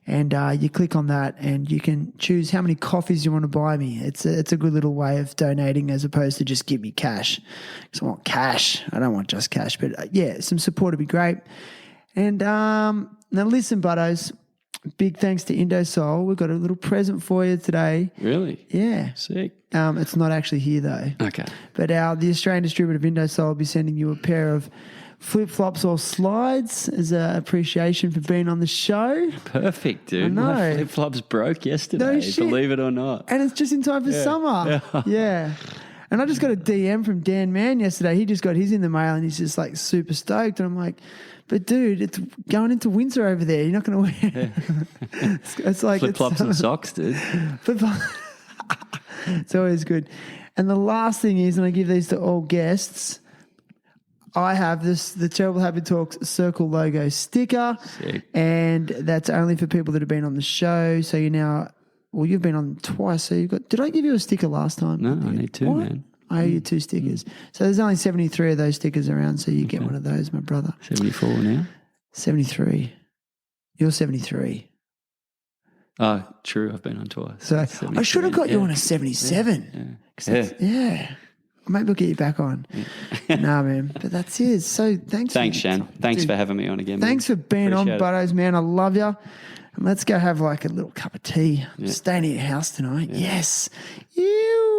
And you click on that, and you can choose how many coffees you want to buy me. It's a good little way of donating, as opposed to just give me cash. Because I want cash. I don't want just cash. But some support would be great. And now listen, Buttos. Big thanks to Indosol. We've got a little present for you today. Really? Yeah. Sick. It's not actually here though. Okay. But the Australian distributor of Indosol will be sending you a pair of flip-flops or slides as an appreciation for being on the show. Perfect, dude. I know. My flip-flops broke yesterday, No shit. believe it or not. And it's just in time for summer. Yeah. And I just got a DM from Dan Mann yesterday. He just got his in the mail, and he's just like super stoked. And I'm like, but dude, it's going into winter over there. You're not going to wear it's like flip-flops and socks, dude. It's always good. And the last thing is, and I give these to all guests, I have the Terrible Happy Talks Circle logo sticker. Sick. And that's only for people that have been on the show. So you've been on twice. So did I give you a sticker last time? No, I need two, man. I owe you 2 stickers. So there's only 73 of those stickers around, so you get one of those, my brother. 74 now? 73. You're 73. Oh, true. I've been on twice. So I should have got you on a 77. Yeah. Maybe we'll get you back on. Nah, man. But that's it. So thanks. Thanks, Shan. Thanks for having me on again. Thanks for being on, Buttos, man. I love you. And let's go have like a little cup of tea. Yeah. Staying at your house tonight. Yeah. Yes. Ew.